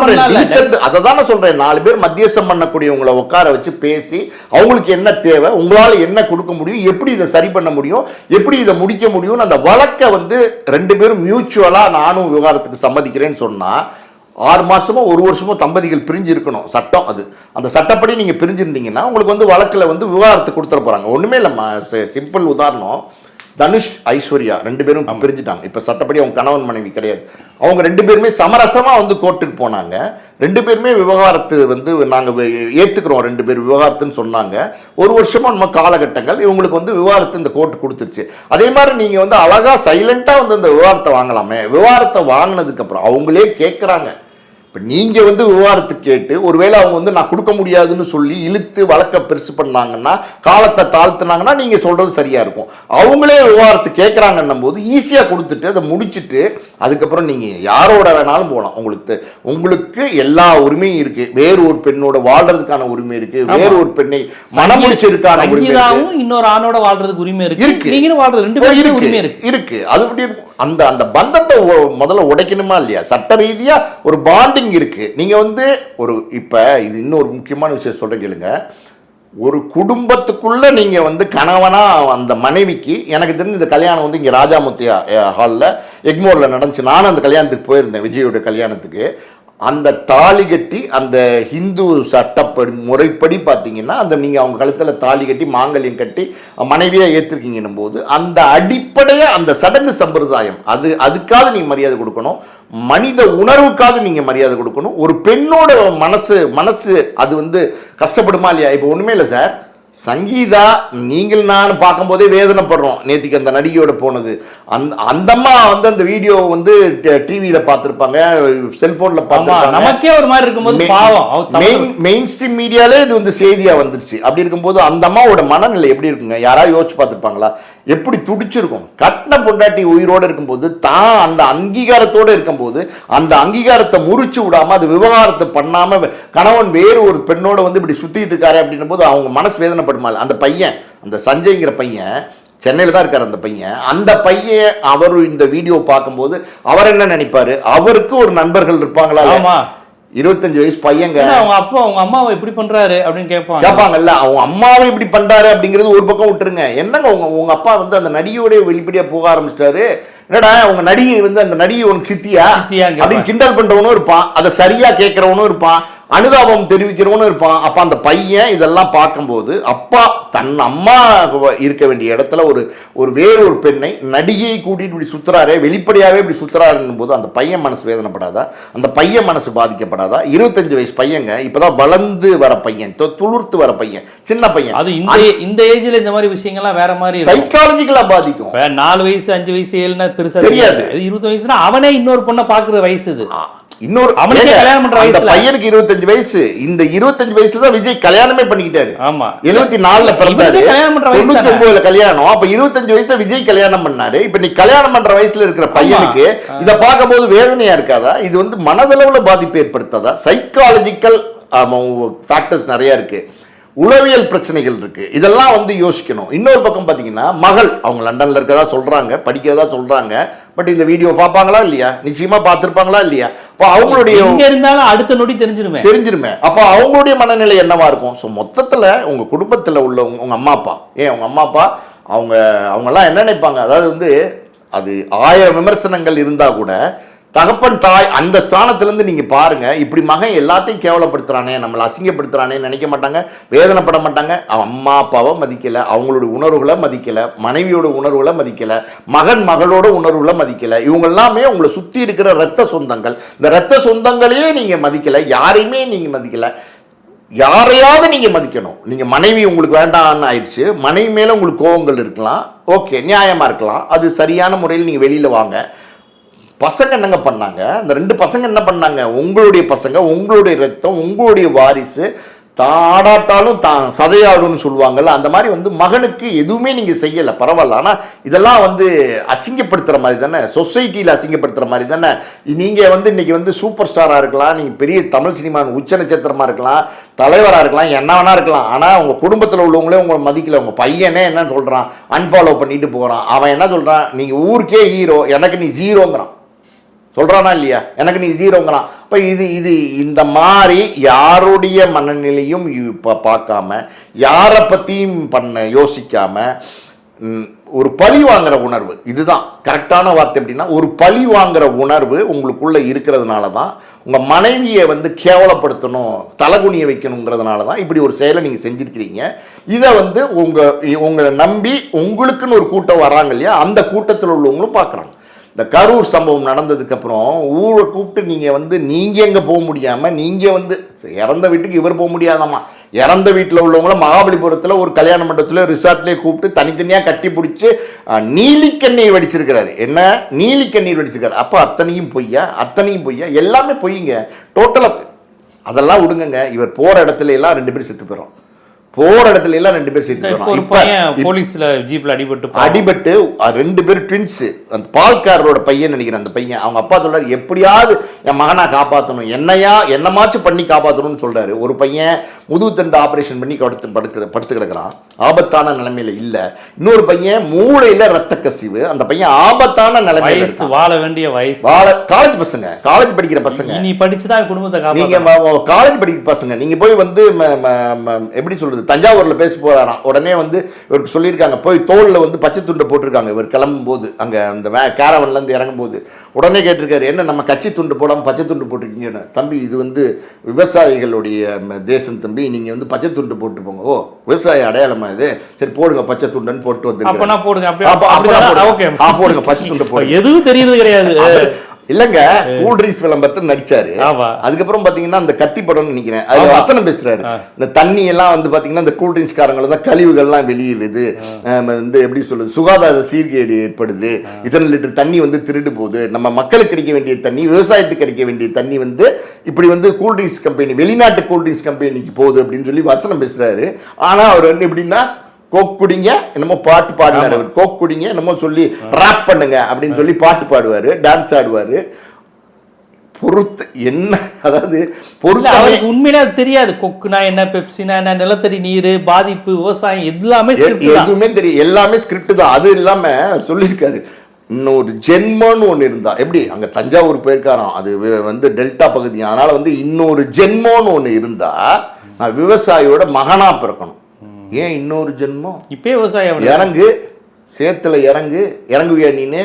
சொல்கிறேன். 4 பேர் மத்தியஸ்தம் பண்ணக்கூடியவங்களை உட்கார வச்சு பேசி அவங்களுக்கு என்ன தேவை, உங்களால் என்ன கொடுக்க முடியும், எப்படி இதை சரி பண்ண முடியும், எப்படி இதை முடிக்க முடியும்னு அந்த வழக்கை வந்து 2 பேரும் மியூச்சுவலாக நானும் விவகாரத்துக்கு சம்மதிக்கிறேன்னு சொன்னால் 6 மாசமோ 1 வருஷமோ தம்பதிகள் பிரிஞ்சு இருக்கணும். சட்டம் அது. அந்த சட்டப்படி நீங்கள் பிரிஞ்சிருந்தீங்கன்னா உங்களுக்கு வந்து வழக்கில் வந்து விவாகரத்து கொடுத்துட போகிறாங்க. ஒன்றுமே இல்லைம்மா, சிம்பிள் உதாரணம், தனுஷ் ஐஸ்வர்யா 2 பேரும் பிரிஞ்சுட்டாங்க. இப்போ சட்டப்படி அவங்க கணவன் மனைவி கிடையாது. அவங்க 2 பேருமே சமரசமாக வந்து கோர்ட்டுக்கு போனாங்க. 2 பேருமே விவகாரத்து வந்து நாங்கள் ஏற்றுக்கிறோம், 2 பேர் விவகாரத்துன்னு சொன்னாங்க. 1 வருஷமாக நம்ம காலகட்டங்கள் இவங்களுக்கு வந்து விவகாரத்து இந்த கோர்ட்டு கொடுத்துருச்சு. அதே மாதிரி நீங்கள் வந்து அழகாக சைலண்ட்டாக வந்து இந்த விவகாரத்தை வாங்கலாமே. விவகாரத்தை வாங்கினதுக்கப்புறம் அவங்களே கேட்குறாங்க, இப்போ நீங்கள் வந்து விவகாரத்துக்கு கேட்டு ஒருவேளை அவங்க வந்து நான் கொடுக்க முடியாதுன்னு சொல்லி இழுத்து வழக்க பெருசு பண்ணாங்கன்னா, காலத்தை தாழ்த்துனாங்கன்னா நீங்கள் சொல்கிறது சரியாக இருக்கும். அவங்களே விவகாரத்துக்கு கேட்குறாங்கன்னும் போது ஈஸியாக கொடுத்துட்டு அதை முடிச்சுட்டு அதுக்கப்புறம் நீங்கள் யாரோட வேணாலும் போகலாம். உங்களுக்கு எல்லா உரிமையும் இருக்குது. வேறு ஒரு பெண்ணோட வாழ்றதுக்கான உரிமை இருக்குது. வேறு ஒரு பெண்ணை மனம் முடிச்சிருக்கான உரிமை இருக்கு. இன்னொரு ஆணோட வாழ்றதுக்கு உரிமை இருக்கு. நீங்களும் வாழ்றது ரெண்டு பேரும் உரிமை இருக்கு. அது எப்படி இருக்கும்? அந்த பந்தத்தை முதல்ல உடைக்கணுமா இல்லையா? சட்ட ரீதியா ஒரு பாண்டிங் இருக்கு. நீங்க வந்து இப்ப இது இன்னொரு முக்கியமான விஷயம் சொல்றேன் கேளுங்க. ஒரு குடும்பத்துக்குள்ள நீங்க வந்து கணவனா அந்த மனைவிக்கு, எனக்கு தெரிஞ்ச இந்த கல்யாணம் வந்து இங்க ராஜாமுத்தியா ஹாலில் எக்மோர்ல நடந்துச்சு. நானும் அந்த கல்யாணத்துக்கு போயிருந்தேன், விஜயோட கல்யாணத்துக்கு. அந்த தாலி கட்டி அந்த ஹிந்து சட்டப்படி முறைப்படி பார்த்தீங்கன்னா நீங்கள் அவங்க கழுத்தில் தாலி கட்டி மாங்கல்யம் கட்டி மனைவியாக ஏற்றிருக்கீங்கன்னும் போது அந்த அடிப்படையாக அந்த சடங்கு சம்பிரதாயம் அதுக்காக நீங்கள் மரியாதை கொடுக்கணும். மனித உணர்வுக்காக நீங்கள் மரியாதை கொடுக்கணும். ஒரு பெண்ணோட மனசு அது வந்து கஷ்டப்படுமா இல்லையா? இப்போ ஒன்றுமே இல்லை சார், சங்கீதா நீங்கள் நான் பார்க்கும்போதே வேதனைப்படுறோம். நேற்றுக்கு அந்த நடிகையோட போனது, அந்த அம்மா வந்து அந்த வீடியோ வந்து டிவியில் பார்த்துருப்பாங்க, செல்போனில் பார்த்துருப்பாங்க. நமக்கே ஒரு மாதிரி இருக்கும்போது பாவம் மெயின் ஸ்ட்ரீம் மீடியாலே இது வந்து செய்தியாக வந்துருச்சு. அப்படி இருக்கும்போது அந்த அம்மாவோட மனநிலை எப்படி இருக்குங்க? யாராவது யோசிச்சு பார்த்துருப்பாங்களா? எப்படி துடிச்சிருக்கும்? கட்டின பொண்டாட்டி உயிரோடு இருக்கும்போது, தான் அந்த அங்கீகாரத்தோடு இருக்கும்போது, அந்த அங்கீகாரத்தை முறிச்சு விடாம அது விவகாரத்தை பண்ணாம கணவன் வேறு ஒரு பெண்ணோட வந்து இப்படி சுத்திட்டு இருக்காரு அப்படின்னும் போது அவங்க மனசு வேதனைப்படுமா? அந்த பையன், அந்த சஞ்சய்ங்கிற பையன் சென்னையில் தான் இருக்கார். அந்த பையன் அவர் இந்த வீடியோ பார்க்கும்போது அவர் என்ன நினைப்பாரு? அவருக்கு ஒரு நண்பர்கள் இருப்பாங்களா? 25 வயசு பையங்க. அவங்க அப்பா அவங்க அம்மாவை இப்படி பண்றாரு அப்படின்னு கேட்பாங்கல்ல. அவங்க அம்மாவை இப்படி பண்றாரு அப்படிங்கிறது ஒரு பக்கம் விட்டுருங்க. என்னங்க உங்க அப்பா வந்து அந்த நடிகையோட வெளிப்படையா போக ஆரம்பிச்சிட்டாரு. என்னடா உங்க நடிகை வந்து அந்த நடிகை உனக்கு சித்தியா அப்படின்னு கிண்டல் பண்றவனும் இருப்பான், அதை சரியா கேட்கறவனும் இருப்பான், அனுதாபம் தெரிவிக்கிறவனும் இருப்பான். அப்ப அந்த பையன் இதெல்லாம் பார்க்கும்போது அப்பா தன் அம்மா இருக்க வேண்டிய இடத்துல ஒரு வேறு ஒரு பெண்ணை நடிகையை கூட்டிட்டு இப்படி சுத்துறாரே, வெளிப்படையாவே இப்படி சுத்துறாருன்னும் போது அந்த பையன் மனசு வேதனைப்படாதா? அந்த பையன் மனசு பாதிக்கப்படாதா? 25 வயசு பையங்க, இப்பதான் வளர்ந்து வர பையன், துளிர்த்து வர பையன், சின்ன பையன். அது இந்த ஏஜ்ல இந்த மாதிரி விஷயங்கள்லாம் வேற மாதிரி சைக்காலஜிக்கலா பாதிக்கும். 4 வயசு 5 வயசு 7 பெருசா தெரியாது. 20 வயசுனா அவனே இன்னொரு பொண்ணை பாக்குற வயசு இது. இன்னொரு பையனுக்கு 25 வயசு. இந்த 25 வயசுல தான் விஜய் கல்யாணமே பண்ணிக்கிட்டாரு. 74ல பிறந்தாரு, 99ல கல்யாணம். அப்ப 25 வயசுல விஜய் கல்யாணம் பண்ணாரு. இப்ப நீ கல்யாணம் பண்ற வயசுல இருக்கிற பையனுக்கு இத பார்க்கும்போது வேதனையா இருக்காதா? இது வந்து மனதளவுல பாதிப்பு ஏற்படுத்தாதா? சைக்காலஜிக்கல் ஃபேக்டர்ஸ் நிறைய இருக்கு, உளவியல் பிரச்சனைகள் இருக்கு. இதெல்லாம் வந்து யோசிக்கணும். இன்னொரு பக்கம் பாத்தீங்கன்னா மகள் அவங்க லண்டன்ல இருக்கதா சொல்றாங்க, படிக்கிறதா சொல்றாங்க. பட் இந்த வீடியோ பார்ப்பாங்களா இல்லையா? நிச்சயமா பார்த்திருப்பாங்களா இல்லையா? அப்ப அவங்களுடைய இருந்தாலும் அடுத்த நொடி தெரிஞ்சிருமே. அப்ப அவங்களுடைய மனநிலை என்னவா இருக்கும்? ஸோ மொத்தத்துல உங்க குடும்பத்துல உள்ள உங்க அம்மா அப்பா, உங்க அம்மா அப்பா அவங்கெல்லாம் என்ன நினைப்பாங்க? அதாவது வந்து அது 1000 விமர்சனங்கள் இருந்தா கூட தகப்பன் தாய் அந்த ஸ்தானத்திலிருந்து நீங்க பாருங்க, இப்படி மகன் எல்லாத்தையும் கேவலப்படுத்துறானே, நம்மளை அசிங்கப்படுத்துறானே நினைக்க மாட்டாங்க, வேதனைப்பட மாட்டாங்க. அம்மா அப்பாவை மதிக்கல, அவங்களுடைய உணர்வுகளை மதிக்கல, மனைவியோட உணர்வுகளை மதிக்கல, மகன் மகளோட உணர்வுகளை மதிக்கல. இவங்க எல்லாமே உங்களை சுத்தி இருக்கிற ரத்த சொந்தங்கள். இந்த ரத்த சொந்தங்களையே நீங்க மதிக்கல, யாரையுமே நீங்க மதிக்கல. யாரையாவது நீங்க மதிக்கணும். நீங்க மனைவி உங்களுக்கு வேண்டாம்னு ஆயிடுச்சு, மனைவி மேல உங்களுக்கு கோபங்கள் இருக்கலாம், ஓகே, நியாயமா இருக்கலாம், அது சரியான முறையில் நீங்க வெளியில வாங்க. பசங்க என்னங்க பண்ணாங்க? அந்த 2 பசங்க என்ன பண்ணாங்க? உங்களுடைய பசங்க, உங்களுடைய ரத்தம், உங்களுடைய வாரிசு, தாடாட்டாலும் தான் சதையாடுன்னு சொல்லுவாங்கல்ல, அந்த மாதிரி வந்து மகனுக்கு எதுவுமே நீங்கள் செய்யலை, பரவாயில்ல. ஆனால் இதெல்லாம் வந்து அசிங்கப்படுத்துகிற மாதிரி தானே, சொசைட்டியில் அசிங்கப்படுத்துகிற மாதிரி தானே. நீங்கள் வந்து இன்றைக்கி வந்து சூப்பர் ஸ்டாராக இருக்கலாம், நீங்கள் பெரிய தமிழ் சினிமா உச்ச நட்சத்திரமாக இருக்கலாம், தலைவராக இருக்கலாம், என்ன வேணா இருக்கலாம். ஆனால் உங்கள் குடும்பத்தில் உள்ளவங்களே உங்களை மதிக்கல. உங்கள் பையனே என்ன சொல்கிறான்? அன்ஃபாலோ பண்ணிட்டு போகிறான். அவன் என்ன சொல்கிறான்? நீங்கள் ஊருக்கே ஹீரோ, எனக்கு நீ ஜீரோங்கிறான். சொல்கிறானா இல்லையா? எனக்கு நீ ஜீரோங்கிறான். இப்போ இது இந்த மாதிரி யாருடைய மனநிலையும் இப்போ பார்க்காம, யாரை பற்றியும் யோசிக்காமல் ஒரு பழி வாங்குற உணர்வு, இதுதான் கரெக்டான வார்த்தை. எப்படின்னா ஒரு பழி வாங்குற உணர்வு உங்களுக்குள்ளே இருக்கிறதுனால தான் உங்கள் மனைவியை வந்து கேவலப்படுத்தணும், தலகுனியை வைக்கணுங்கிறதுனால தான் இப்படி ஒரு செயலை நீங்கள் செஞ்சுருக்கிறீங்க. இதை வந்து உங்களை நம்பி உங்களுக்குன்னு ஒரு கூட்டம் வராங்க இல்லையா, அந்த கூட்டத்தில் உள்ளவங்களும் பார்க்குறாங்க. இந்த கரூர் சம்பவம் நடந்ததுக்கப்புறம் ஊரை கூப்பிட்டு நீங்கள் வந்து நீங்கள் எங்கே போக முடியாமல், நீங்கள் வந்து இறந்த வீட்டுக்கு இவர் போக முடியாதாம்மா, இறந்த வீட்டில் உள்ளவங்கள மகாபலிபுரத்தில் ஒரு கல்யாண மண்டபத்தில் ரிசார்ட்லேயே கூப்பிட்டு தனித்தனியாக கட்டி பிடிச்சி நீலிக்கண்ணீர் வடிச்சிருக்கிறாரு. என்ன நீலிக்கண்ணீர் வடிச்சிருக்காரு. அப்போ அத்தனையும் பொய்யா எல்லாமே பொய்யுங்க டோட்டலாக. அதெல்லாம் விடுங்க. இவர் போகிற இடத்துல எல்லாம் 2 பேர் செத்து போயிடும். போற இடத்துல எல்லாம் 2 பேர் சேர்த்து போலீஸ்ல ஜீப்ல அடிபட்டு 2 பேர் ட்வின்ஸ். அந்த பால்காரரோட பையன் நினைக்கிறேன். அந்த பையன் அவங்க அப்பா சொல்றாரு எப்படியாவது என் மகனா காப்பாற்றணும், என்னமாச்சும் பண்ணி காப்பாற்றணும்னு சொல்றாரு. ஒரு பையன் முதுகுத்தண்டு ஆபரேஷன் பண்ணி படுத்து கிடக்கிறான், ஆபத்தான நிலைமையில இல்ல. இன்னொரு பையன் மூளையில ரத்த கசிவு, அந்த பையன் ஆபத்தான நிலைமையில வாழ வேண்டிய வயசு. காலேஜ் பசங்க, காலேஜ் படிக்கிற பசங்க. நீ படிச்சுதான் குடும்பத்தை நீங்க காலேஜ் படிக்கிற பசங்க. நீங்க போய் வந்து எப்படி சொல்றது, தஞ்சாவூர்ல பேச போறாராம். உடனே வந்து இவருக்கு சொல்லியிருக்காங்க, போய் தோல்ல வந்து பச்சை துண்டை போட்டிருக்காங்க. இவர் கிளம்பும் போது அங்க அந்த கேரவன்ல இருந்து இறங்கும் போது உடனே கேட்டிருக்காரு, என்ன நம்ம கட்சி துண்டு போடாம பச்சை துண்டு போட்டிருக்கீங்கன்னு. தம்பி இது வந்து விவசாயிகளுடைய தேசம் தம்பி, நீங்க வந்து பச்சை துண்டு போட்டு போங்க. ஓ விவசாய அடையாளமா இது, சரி போடுங்க பச்சை துண்டுன்னு போட்டு வந்து போடுங்க பச்சை துண்டு போடுங்க. எதுவும் தெரியுது கிடையாது இல்லங்க. கூல் ட்ரிங்க்ஸ் விளம்பரத்தில் நடிச்சாரு. அதுக்கப்புறம் பாத்தீங்கன்னா அந்த கத்தி படம்னு நினைக்கிறேன், அது வசனம் பேசுறாரு. இந்த தண்ணி எல்லாம் வந்து பாத்தீங்கன்னா இந்த கூல் ட்ரிங்க்ஸ் காரங்கள தான் கழிவுகள் எல்லாம் வெளியிடுது, வந்து எப்படி சொல்றது, சுகாதார சீர்கேடு ஏற்படுது, இத்தனை லிட்டர் தண்ணி வந்து திருடு போகுது, நம்ம மக்களுக்கு கிடைக்க வேண்டிய தண்ணி, விவசாயத்துக்கு கிடைக்க வேண்டிய தண்ணி வந்து இப்படி வந்து கூல் ட்ரிங்க்ஸ் கம்பெனி, வெளிநாட்டு கூல் ட்ரிங்க்ஸ் கம்பெனிக்கு போகுது அப்படின்னு சொல்லி வசனம் பேசுறாரு. ஆனா அவர் வந்து எப்படின்னா கோக் குடிங்க என்னமோ பாட்டு பாடினாரு. கோக் குடிங்க என்னமோ சொல்லி ராப் பண்ணுங்க அப்படின்னு சொல்லி பாட்டு பாடுவாரு, டான்ஸ் ஆடுவாரு. பொறுத்து என்ன, அதாவது அவருக்கு உண்மையிலே தெரியாது கொக்குனா என்ன, பெப்சினா என்ன, நிலத்தடி நீர் பாதிப்பு, விவசாயம் எல்லாமே எதுவுமே தெரியும், எல்லாமே ஸ்கிரிப்ட் தான். அது இல்லாம சொல்லியிருக்காரு, இன்னொரு ஜென்மம்னு ஒன்று இருந்தா எப்படி, அங்க தஞ்சாவூர் போயிருக்காராம், அது வந்து டெல்டா பகுதி, அதனால வந்து இன்னொரு ஜென்மம்னு ஒன்று இருந்தா நான் விவசாயியோட மகனா பிறக்கணும். ஏன் இன்னொரு ஜென்மம்? இப்பே விவசாயம் இறங்கு, சேத்துல இறங்குவியா நீனு,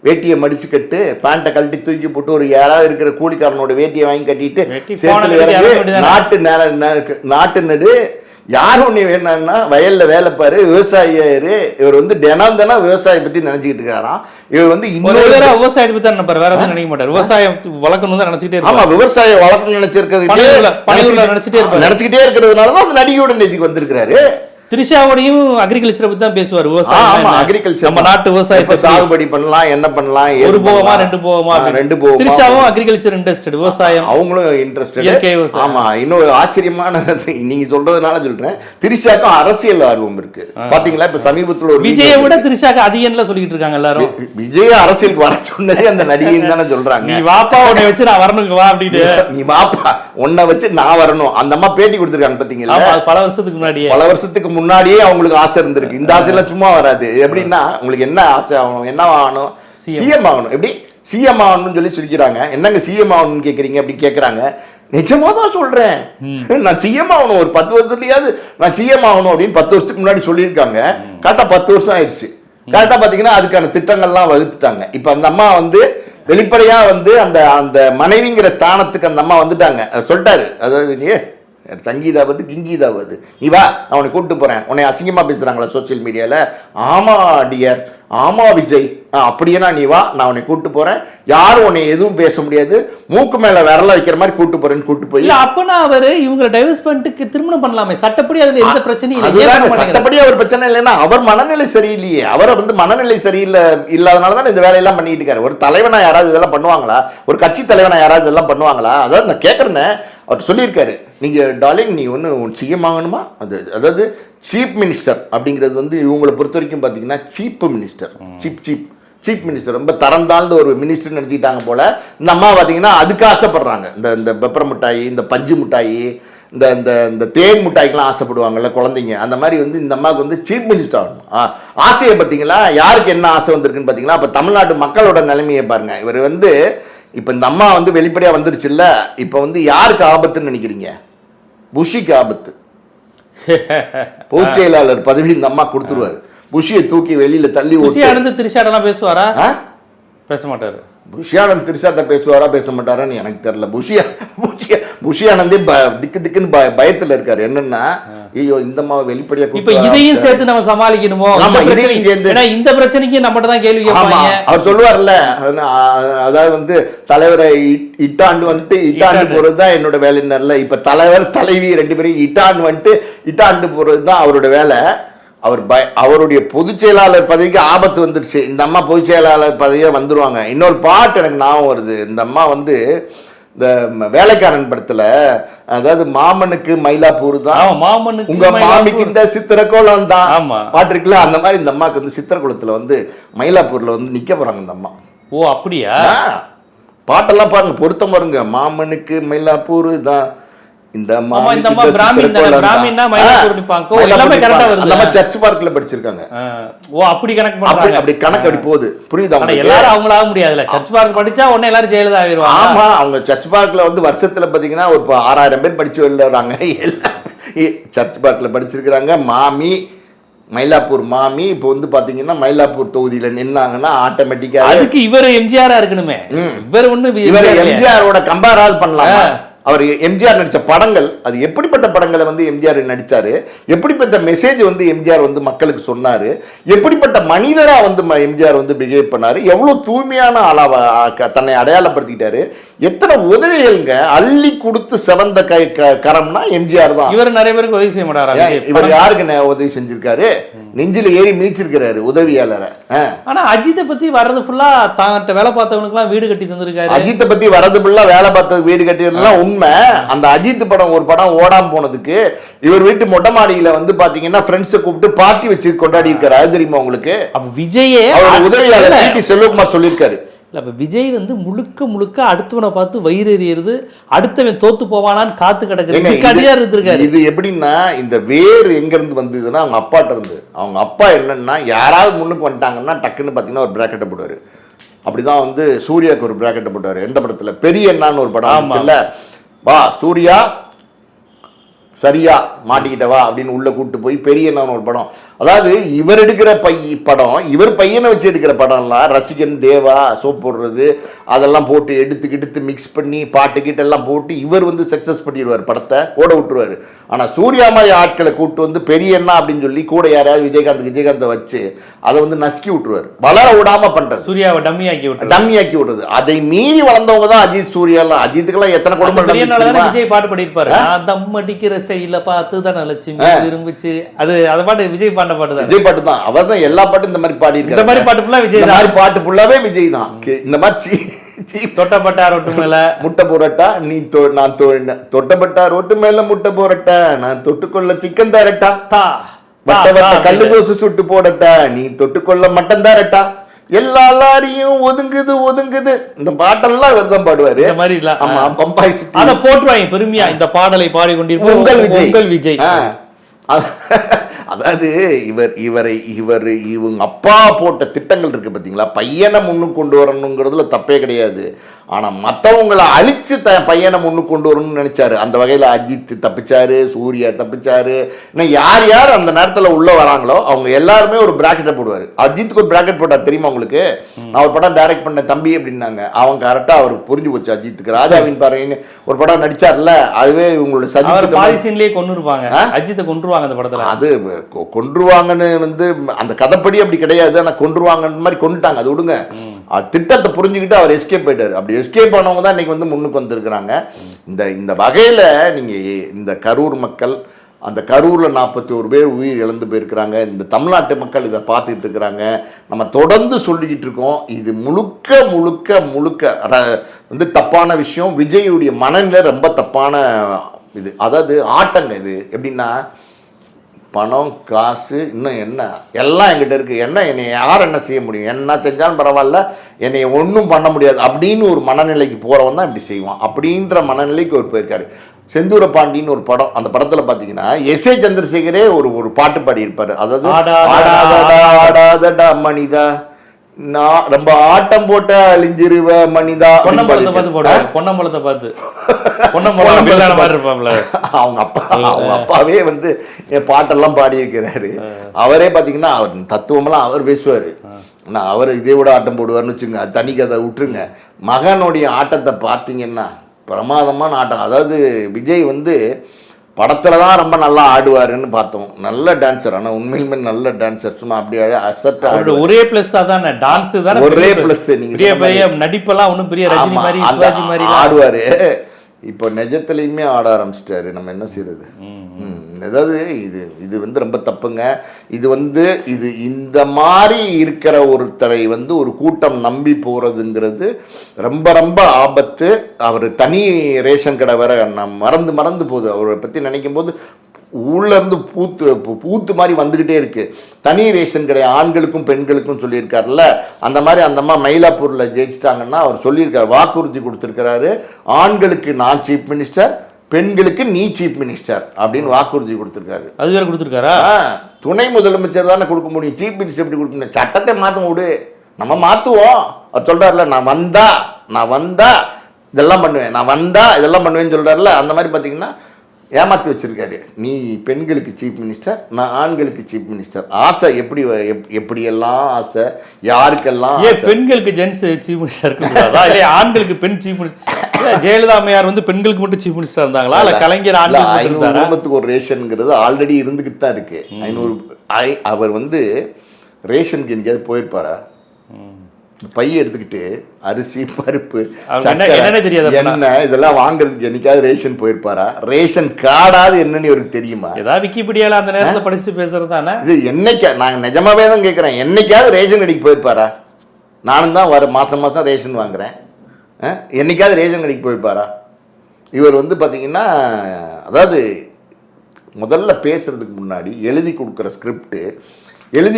வேட்டியை மடிச்சு கட்டு, பேண்ட்டை கழட்டி தூக்கி போட்டு ஒரு யாராவது இருக்கிற கூலிக்காரனோட வேட்டியை வாங்கி கட்டிட்டு சேத்துல இறங்கு, நாட்டு நடு. யார் ஒண்ணு வேணும்னா வயல்ல வேலை பாரு, விவசாயியாரு. இவர் வந்து தினம் விவசாயம் பத்தி நினைச்சுக்கிட்டு இருக்காராம். இவர் வந்து இன்னொரு விவசாயத்தை பத்தி நினைப்பாரு, வேற எதுவும் நினைக்க மாட்டாரு. விவசாயம் வளர்க்கணும் தான் நினைச்சிட்டே இருப்பாரு. ஆமா, விவசாயம் வளர்க்கணும் நினைச்சுக்கிட்டே இருக்கிறதுனாலதான் அந்த நடிகையோட நிதிக்கு வந்திருக்கிறாரு. திரிஷாவோடையும் அக்ரிகல்ச்சரை பத்தி தான் பேசுவார். விவசாயம், அக்ரிகல்ச்சர், நம்ம நாட்டு விவசாயத்தை சாகுபடி பண்ணலாம், என்ன பண்ணலாம், ஒரு போகமா ரெண்டு போகமா. திரிஷாவும் அக்ரிகல்ச்சர் இன்ட்ரெஸ்டட், விவசாயம் அவங்களும் இன்ட்ரெஸ்டட். ஆமா, இன்னொரு ஆச்சரியமான நீங்க சொல்றதுனால சொல்றேன், திரிஷாக்கும் அரசியல் ஆர்வம் இருக்கு. பாத்தீங்களா இப்ப சமீபத்துல ஒரு விஜயை விட திரிஷாக்கு அதிகம்ல சொல்லிட்டு இருக்காங்க எல்லாரும். விஜய் அரசியலுக்கு வர சொன்னதே அந்த நடிகைன்னு தானே சொல்றாங்க. நீ வாப்பா உன்னை வச்சு நான் வரணும் வா அப்படின்னு, நீ வாப்பா உன்னை வச்சு நான் வரணும். அந்த அம்மா பேட்டி கொடுத்துருக்காங்க பாத்தீங்களா, பல வருஷத்துக்கு முன்னாடியே அவங்களுக்கு ஆசை இருந்திருக்கு. இந்த ஆசை எல்லாம் சும்மா வராது. எப்படின்னா உங்களுக்கு என்ன ஆசை ஆகணும், என்ன ஆகணும், சிஎம் ஆகணும். எப்படி சிஎம் ஆகணும்னு சொல்லி சொல்லிக்கிறாங்க. என்னங்க சிஎம் ஆகணும்னு கேக்குறீங்க அப்படின்னு கேக்குறாங்க. நிஜமா தான் சொல்றேன், நான் சிஎம் ஆகணும், ஒரு 10 வருஷத்துலயாவது நான் சிஎம் ஆகணும் அப்படின்னு 10 வருஷத்துக்கு முன்னாடி சொல்லியிருக்காங்க. கரெக்டா 10 வருஷம் ஆயிடுச்சு. கரெக்டா பாத்தீங்கன்னா அதுக்கான திட்டங்கள்லாம் வகுத்துட்டாங்க. இப்ப அந்த அம்மா வந்து வெளிப்படையா வந்து அந்த அந்த மனைவிங்கிற ஸ்தானத்துக்கு அந்த அம்மா வந்துட்டாங்க. சொல்லிட்டாரு, அதாவது சங்கீதாவது கிங்கீதாவது, நீ வா நான் உன்னை கூப்பிட்டு போறேன். உன்னை அசிங்கமா பேசுறாங்களா சோசியல் மீடியால? ஆமா டியர், ஆமா விஜய், அப்படியே நீ வா, நான் உன்னை கூப்பிட்டு போறேன், யாரும் உன்னை எதுவும் பேச முடியாது, மூக்கு மேல விரல வைக்கிற மாதிரி கூப்பிட்டு போறேன்னு கூப்பிட்டு போய். அப்பனா அவரு இவங்களை டைவர்ஸ் பண்ணிட்டு திருமணம் பண்ணலாமே, சட்டப்படி அதுல எந்த பிரச்சனையும் இல்லை. சட்டப்படி அவர் பிரச்சனை இல்லைன்னா அவர் மனநிலை சரியில்லையே. அவரை வந்து மனநிலை சரியில்லை இல்லாதனாலதான் இந்த வேலையெல்லாம் பண்ணிட்டு இருக்காரு. ஒரு தலைவனா யாராவது இதெல்லாம் பண்ணுவாங்களா? ஒரு கட்சி தலைவனா யாராவது இதெல்லாம் பண்ணுவாங்களா? அதாவது நான் கேட்கறேன்னு அவர் சொல்லியிருக்காரு, நீங்கள் டார்லிங் நீ ஒன்று சிஎம் ஆகணுமா, அதாவது சீஃப் மினிஸ்டர் அப்படிங்கிறது வந்து இவங்களை பொறுத்த வரைக்கும் பார்த்தீங்கன்னா சீப் மினிஸ்டர், சீஃப் மினிஸ்டர் ரொம்ப தரம் தாழ்ந்த ஒரு மினிஸ்டர் நினைச்சிட்டாங்க போல. இந்த அம்மா பார்த்தீங்கன்னா அதுக்கு ஆசைப்படுறாங்க. இந்த பெப்பர மிட்டாயி, இந்த பஞ்சு மிட்டாயி, இந்த இந்த இந்த தேன் மிட்டாய்க்கெலாம் ஆசைப்படுவாங்கல்ல குழந்தைங்க, அந்த மாதிரி வந்து இந்த அம்மாவுக்கு வந்து சீஃப் மினிஸ்டர் ஆகணும் ஆசையை. பார்த்தீங்களா யாருக்கு என்ன ஆசை வந்திருக்குன்னு பார்த்தீங்களா? அப்போ தமிழ்நாட்டு மக்களோட நிலைமையை பாருங்க. இவர் வந்து இப்போ இந்த அம்மா வந்து வெளிப்படையாக வந்துருச்சு இல்லை, இப்போ வந்து யாருக்கு ஆபத்துன்னு நினைக்கிறீங்க? புஷிக்கு ஆபத்து. பொதுச் செயலாளர் பதவி இந்த அம்மா கொடுத்துருவாரு. புஷியை தூக்கி வெளியில தள்ளி திரிஷாட்டெல்லாம் பேசுவாரா? பேச மாட்டாரு. புஷியானந்த் திரிஷாட்ட பேசுவாரா பேச மாட்டாரான்னு எனக்கு தெரியல. புஷியானந்தே திக்கு திக்குன்னு பயத்துல இருக்காரு. என்னன்னா ஐயோ இந்த அம்மா வெளிப்படையா இப்ப இதையும் சேர்த்து நம்ம சமாளிக்கணுமோ? இந்த பிரச்சனைக்கு நம்மகிட்ட தான் கேள்வி கேட்பாங்க. அவர் சொல்லுவார்ல, அதாவது வந்து தலைவரை இட்டாண்டு போறதுதான் என்னோட வேலைன்னு. இப்ப தலைவர் தலைவி 2 பேரும் இட்டாண்டு போறதுதான் அவரோட வேலை. அவருடைய பொதுச் செயலாளர் பதவிக்கு ஆபத்து வந்துருச்சு. இந்த அம்மா பொதுச் செயலாளர் பதவியே வந்துருவாங்க. இன்னொரு பாட்டு எனக்கு ஞாபகம் வருது. இந்த அம்மா வந்து இந்த வேலைக்காரன் படத்துல, அதாவது மாமனுக்கு மயிலாப்பூர் தான் உங்க மாமிக்கு இந்த சித்திரக்கோலம் தான் பாட்டு இருக்குல்ல, அந்த மாதிரி இந்த அம்மாக்கு வந்து சித்திரக்குளத்துல வந்து மயிலாப்பூர்ல வந்து நிக்க போறாங்க இந்த அம்மா. ஓ அப்படியா? பாட்டெல்லாம் பாருங்க, பொருத்தம் பாருங்க. மாமனுக்கு மயிலாப்பூர் தான் இந்த சர்ச் பார்க்ல படிச்சிருக்காங்க. ஓ அப்படி கணக்கு போகுது. புரியுதா? எல்லாரும் அவங்களாக முடியாதுல. சர்ச் பார்க் படிச்சா உடனே எல்லாரும் ஜெயலலிதா ஆயிடுவாங்க. ஆமா, அவங்க சர்ச் பார்க்ல வந்து வருஷத்துல பாத்தீங்கன்னா ஒரு 6000 பேர் படிச்சு வெளில வர்றாங்க. சர்ச் பார்க்ல படிச்சிருக்கிறாங்க. மாமி மயிலாப்பூர் மாமி இப்போ வந்து பாத்தீங்கன்னா மயிலாப்பூர் தொகுதியில நின்னாங்கன்னா ஆட்டோமேட்டிக்கா அதுக்கு இவர் எம்ஜிஆரா இருக்கணுமே. இவர் எம்ஜிஆரோட கம்பேராவது பண்ணலாமா? அவர் எம்ஜிஆர் நடிச்ச படங்கள், அது எப்படிப்பட்ட படங்களை வந்து எம்ஜிஆர் நடிச்சாரு, எப்படிப்பட்ட மெசேஜ் வந்து எம்ஜிஆர் வந்து மக்களுக்கு சொன்னாரு, எப்படிப்பட்ட மனிதரா வந்து எம்ஜிஆர் வந்து பிஹேவ் பண்ணாரு, எவ்வளவு தூய்மையான ஆளாவ தன்னை அடையாளப்படுத்திட்டாரு, எத்தனை உதவிகள்ங்க அள்ளி கொடுத்து செவந்த கரம்னா எம்ஜிஆர் தான். இவர் நிறைய பேருக்கு உதவி செய்ய மாட்டாரா? இவர் யாருக்கு உதவி செஞ்சிருக்காரு? நெஞ்சில ஏறி மீச்சிருக்கிறாரு உதவியாளரை. ஆனா அஜித்தை பத்தி வர்றது ஃபுல்லா தாங்கிட்ட வேலை பார்த்தவங்களுக்கு எல்லாம் வீடு கட்டி தந்திருக்காரு. அஜித்தை பத்தி வர்றது ஃபுல்லா வேலை பார்த்தது வீடு கட்டியதெல்லாம் உண்மை. அந்த அஜித் படம் ஒரு படம் ஓடாம போனதுக்கு இவர் வீட்டு மொட்டை மாடியில வந்து பாத்தீங்கன்னா ஃப்ரெண்ட்ஸை கூப்பிட்டு பார்ட்டி வச்சு கொண்டாடி இருக்காரு. அது தெரியுமா உங்களுக்கு? அப்ப விஜயே உதவியாளர் செல்வகுமார் சொல்லியிருக்காரு. இல்ல இப்ப விஜய் வந்து முழுக்க அடுத்தவனை பார்த்து வயிறு எறியறது, அடுத்தவன் தோத்து போவானான்னு காத்து கிடக்கு. இது எப்படின்னா, இந்த வேர் எங்க இருந்து வந்ததுன்னா அவங்க அப்பாட்ட இருந்து. அவங்க அப்பா என்னன்னா, யாராவது முன்னுக்கு வந்துட்டாங்கன்னா டக்குன்னு பாத்தீங்கன்னா ஒரு பிராக்கெட்டை போடுவாரு. அப்படிதான் வந்து சூர்யாவுக்கு ஒரு பிராக்கெட்டை போட்டாரு. எந்த படத்துல? பெரிய என்னான்னு ஒரு படம் இல்ல, வா சூர்யா சரியா மாட்டிக்கிட்டவா அப்படின்னு உள்ள கூப்பிட்டு போய் பெரிய என்னான்னு ஒரு படம். அதாவது இவர் எடுக்கிற படம், இவர் பையனை வச்சு எடுக்கிற படம்லாம் ரசிகன் தேவா சோப் போடுறது அதெல்லாம் போட்டு எடுத்து மிக்ஸ் பண்ணி பாட்டு கிட்ட எல்லாம் போட்டு இவர் வந்து சக்சஸ் பண்ணிடுவார், படத்தை ஓட விட்டுருவாரு. ஆனா சூர்யா மாதிரி ஆட்களை கூப்பிட்டு வந்து பெரிய என்ன அப்படின்னு சொல்லி கூட யாராவது விஜயகாந்தை வச்சு அதை வந்து நசுக்கி விட்டுருவாரு. வளர விடாம பண்றது, சூர்யாவை டம்மி ஆக்கி விடுறது. அதை மீறி வளர்ந்தவங்க தான் அஜித், சூர்யா எல்லாம். அஜித்துக்கெல்லாம் எத்தனை குடும்பம் விஜய் பாட்டு பாடியிருப்பாரு, தம் அடிக்கிற ஸ்டைல பார்த்து தான் லட்சுமி விரும்பிச்சு. அது அதை பாட்டு விஜய் பாண்ட பாட்டு தான், விஜய் பாட்டு தான். அவர் தான் எல்லா பாட்டும் இந்த மாதிரி பாடி இருக்காரு. இந்த மாதிரி பாட்டு ஃபுல்லா விஜய் தான். பாட்டு ஃபுல்லாவே விஜய் தான். இந்த மாதிரி தொட்டப்பட்டா ரோட்டு மேல முட்டை போரட்டா, நீ நான் தொட்டப்பட்டா ரோட்டு மேல முட்டை போரட்டா, நான் தொட்டுக்கொள்ள சிக்கன் தரட்டா, வட்ட வட்ட கல்லு தோசை சுட்டு போடட்டா, நீ தொட்டுக்கொள்ள மட்டன் தரட்டா, எல்லா லாரியும் ஒதுங்குது. இந்த பாட்டெல்லாம் இவர் தான் பாடுவாரு. ஆமா, பம்பாய் அத போட்டுருவாங்க பெருமையா. இந்த பாடலை பாடி கொண்டிருப்போம் உங்கள் விஜய். அதாவது இவங்க அப்பா போட்ட திட்டங்கள் இருக்கு பார்த்தீங்களா, பையனை முன்னுக்கு கொண்டு வரணுங்கிறதுல தப்பே கிடையாது. ஆனால் மற்றவங்களை அழிச்சு பையனை முன்னுக்கு கொண்டு வரணும்னு நினைச்சாரு. அந்த வகையில் அஜித் தப்பிச்சாரு, சூர்யா தப்பிச்சாரு. இன்னும் யார் அந்த நேரத்தில் உள்ள வராங்களோ அவங்க எல்லாருமே ஒரு பிராக்கெட்டை போடுவார். அஜித்துக்கு ஒரு பிராக்கெட் போட்டார் தெரியுமா உங்களுக்கு? நான் ஒரு படம் டைரக்ட் பண்ண தம்பி அப்படின்னாங்க. அவங்க கரெக்டாக அவருக்கு புரிஞ்சு போச்சு. அஜித்துக்கு ராஜாவின் பாருன்னு ஒரு படம் நடிச்சார்ல, அதுவே உங்களோட சஜித் கொண்டு இருப்பாங்க, அஜித்தை கொண்டுருவாங்க அந்த படத்தில். அது கொன்றுவாங்கன்னு வந்து அந்த கதைப்படி அப்படி கிடையாது, ஆனால் கொன்றுவாங்கன்னு மாதிரி கொண்டுட்டாங்க. அது விடுங்க, திட்டத்தை புரிஞ்சுக்கிட்டு அவர் எஸ்கேப் போயிட்டார். அப்படி எஸ்கேப் ஆனவங்க தான் இன்னைக்கு வந்து முன்னுக்கு வந்திருக்கிறாங்க. இந்த வகையில் நீங்கள் இந்த கரூர் மக்கள், அந்த கரூரில் 41 பேர் உயிர் இழந்து போயிருக்கிறாங்க. இந்த தமிழ்நாட்டு மக்கள் இதை பார்த்துக்கிட்டு இருக்கிறாங்க. நம்ம தொடர்ந்து சொல்லிக்கிட்டு இருக்கோம். இது முழுக்க வந்து தப்பான விஷயம். விஜயுடைய மனநிலை ரொம்ப தப்பான இது. அதாவது ஆட்டங்க இது. எப்படின்னா, பணம் காசு இன்னும் என்ன எல்லாம் என்கிட்ட இருக்குது, என்னை யார் என்ன செய்ய முடியும், என்ன செஞ்சாலும் பரவாயில்ல, என்னை ஒன்றும் பண்ண முடியாது அப்படின்னு ஒரு மனநிலைக்கு போகிறவன் தான் இப்படி செய்வான். அப்படின்ற மனநிலைக்கு ஒரு போயிருக்காரு. செந்தூர பாண்டின்னு ஒரு படம். அந்த படத்தில் பார்த்தீங்கன்னா எஸ்.ஏ. சந்திரசேகரே ஒரு பாட்டு பாடியிருப்பார். அதாவது ஆடாதடா மனிதா, நான் ரொம்ப ஆட்டம் போட்ட அழிஞ்சிருவ மனிதா. பொன்னம்பலத்தை பார்த்து அவங்க அப்பாவே வந்து பாட்டெல்லாம் பாடியிருக்கிறாரு. அவரே பார்த்தீங்கன்னா அவர் தத்துவமெல்லாம் அவர் பேசுவார். நான் அவர் இதே விட ஆட்டம் போடுவார்னு வச்சுங்க, தனி கதை விட்டுருங்க. மகனுடைய ஆட்டத்தை பார்த்தீங்கன்னா பிரமாதமான ஆட்டம். அதாவது விஜய் வந்து படத்தில் தான் ரொம்ப நல்லா ஆடுவாருன்னு பார்த்தோம். நல்ல டான்ஸர், ஆனால் உண்மையிலுமே நல்ல டான்ஸர். சும்மா அப்படி அசட் ஒரே பிளஸ் அதானே டான்ஸ் தானே ஒரே பிளஸ். நீங்க பெரிய நடிப்பெல்லாம் ஒன்றும் பெரிய ரஜினி மாதிரி சிவாஜி மாதிரி ஆடுவாரு. இப்போ நிஜத்துலையுமே ஆட ஆரம்பிச்சிட்டாரு. நம்ம என்ன செய்யறது? அதாவது இது வந்து ரொம்ப தப்புங்க. இது இந்த மாதிரி இருக்கிற ஒருத்தரை வந்து ஒரு கூட்டம் நம்பி போகிறதுங்கிறது ரொம்ப ரொம்ப ஆபத்து. அவர் தனி ரேஷன் கடை வர மறந்து போகுது. அவரை பற்றி நினைக்கும் போது ஊர்லேருந்து பூத்து மாதிரி வந்துக்கிட்டே இருக்கு. தனி ரேஷன் கடை ஆண்களுக்கும் பெண்களுக்கும் சொல்லியிருக்காருல்ல, அந்த மாதிரி அந்த அம்மா மயிலாப்பூரில் ஜெயிச்சிட்டாங்கன்னா அவர் சொல்லியிருக்காரு, வாக்குறுதி கொடுத்துருக்கிறாரு. ஆண்களுக்கு நான் சீஃப் மினிஸ்டர், பெண்களுக்கு நீ சீஃப் மினிஸ்டர் அப்படின்னு வாக்குறுதி கொடுத்துருக்காரு. அது வேற கொடுத்துருக்காரா? துணை முதலமைச்சர் தானே கொடுக்க முடியும், சீஃப் மினிஸ்டர் எப்படி கொடுக்க முடியும்? சட்டத்தை மாற்ற விடு, நம்ம மாற்றுவோம். அவர் சொல்கிறார்ல, நான் வந்தா இதெல்லாம் பண்ணுவேன், நான் வந்தா இதெல்லாம் பண்ணுவேன்னு சொல்கிறார்ல. அந்த மாதிரி பார்த்தீங்கன்னா ஏமாற்றி வச்சிருக்காரு. நீ பெண்களுக்கு சீஃப் மினிஸ்டர், நான் ஆண்களுக்கு சீஃப் மினிஸ்டர். ஆசை எப்படியெல்லாம் ஆசை, யாருக்கெல்லாம் பெண்களுக்கு ஜென்ஸ் சீஃப் மினிஸ்டர் இல்லையா, ஆண்களுக்கு பெண் சீஃப் மினிஸ்டர்? ஜெயலலிதா அம்மையார் வந்து பெண்களுக்கு மட்டும் சீஃப் மினிஸ்டர் இருந்தாங்களா, இல்ல கலைஞர்? 500 குடும்பத்துக்கு ஒரு ரேஷன்ங்கிறது ஆல்ரெடி இருந்துகிட்டு தான் இருக்கு. 500 அவர் வந்து ரேஷனுக்கு என்னைக்காவது போயிருப்பாரா? பைய எடுத்துக்கிட்டு அரிசி, பருப்பு, எண்ணெய் இதெல்லாம் வாங்குறதுக்கு என்னைக்காவது ரேஷன் போயிருப்பாரா? ரேஷன் கார்டாது என்னன்னு இவருக்கு தெரியுமா? ஏதாவது விக்கிபீடியால அந்த நேரத்தில் படிச்சுட்டு பேசுறது தானே இது. என்னைக்கா, நாங்கள் நிஜமாவே தான் கேட்குறேன், என்னைக்காவது ரேஷன் கடைக்கு போயிருப்பாரா? நானும் தான் மாதம் ரேஷன் வாங்குறேன். என்னைக்காவது ரேஷன் கடைக்கு போயிருப்பாரா? இவர் வந்து பார்த்தீங்கன்னா, அதாவது முதல்ல பேசுறதுக்கு முன்னாடி எழுதி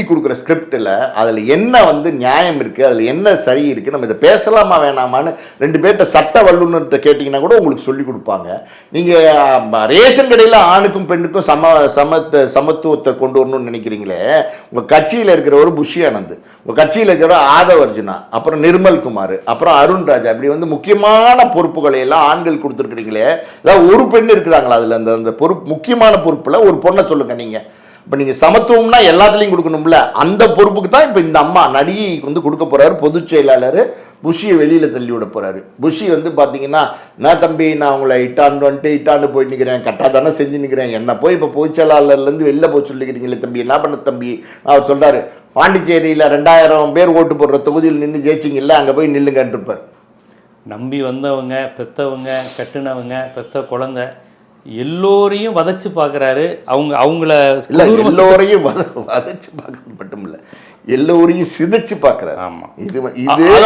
கொடுக்குற ஸ்கிரிப்டில் அதில் என்ன வந்து நியாயம் இருக்குது, அதில் என்ன சரி இருக்குது, நம்ம இதை பேசலாமா வேணாமான்னு 2 பேர்கிட்ட சட்ட வல்லுநர்கிட்ட கேட்டிங்கன்னா கூட உங்களுக்கு சொல்லி கொடுப்பாங்க. நீங்கள் ரேஷன் கடையில் ஆணுக்கும் பெண்ணுக்கும் சமத்துவத்தை கொண்டு வரணும்னு நினைக்கிறீங்களே, உங்கள் கட்சியில் இருக்கிறவர் புஷி ஆனந்த், உங்கள் கட்சியில் இருக்கிறவர் ஆதவ் அர்ஜுனா, அப்புறம் நிர்மல் குமார், அப்புறம் அருண் ராஜா, இப்படி வந்து முக்கியமான பொறுப்புகளை எல்லாம் ஆண்கள் கொடுத்துருக்குறீங்களே. அதாவது ஒரு பெண் இருக்கிறாங்களா அதில்? அந்த பொறுப்பு, முக்கியமான பொறுப்பில் ஒரு பொண்ணை சொல்லுங்கள் நீங்கள். இப்போ நீங்கள் சமத்துவம்னா எல்லாத்துலேயும் கொடுக்கணும்ல, அந்த பொறுப்புக்கு தான் இப்போ இந்த அம்மா நடிகை வந்து கொடுக்க போகிறாரு. பொதுச் செயலாளர் புஷியை வெளியில் தள்ளி விட போகிறாரு. புஷி வந்து பார்த்தீங்கன்னா, நான் தம்பி, நான் உங்களை இட்டாண்டு போய் நிற்கிறேன், கரெக்டாக தானே செஞ்சு நிற்கிறேன், என்ன போய் இப்போ பொதுச் செயலாளர்லேருந்து வெளில போய் சொல்லிக்கிறீங்களே தம்பி, என்ன பண்ண தம்பி? அவர் சொல்கிறாரு, பாண்டிச்சேரியில் 2000 பேர் ஓட்டு போடுற தொகுதியில் நின்று ஜெயிச்சிங்கல்ல, அங்கே போய் நில்லுங்கன்னு இருப்பார். நம்பி வந்தவங்க, பெற்றவங்க, கட்டுனவங்க, பெற்ற குழந்தை எல்லோரையும் வதச்சு பார்க்குறாரு. அவங்கள எல்லோரையும் வதச்சு பார்க்கறது மட்டும் இல்லை, எல்லோரையும் சிதைச்சு பார்க்குறாரு. ஆமாம், இது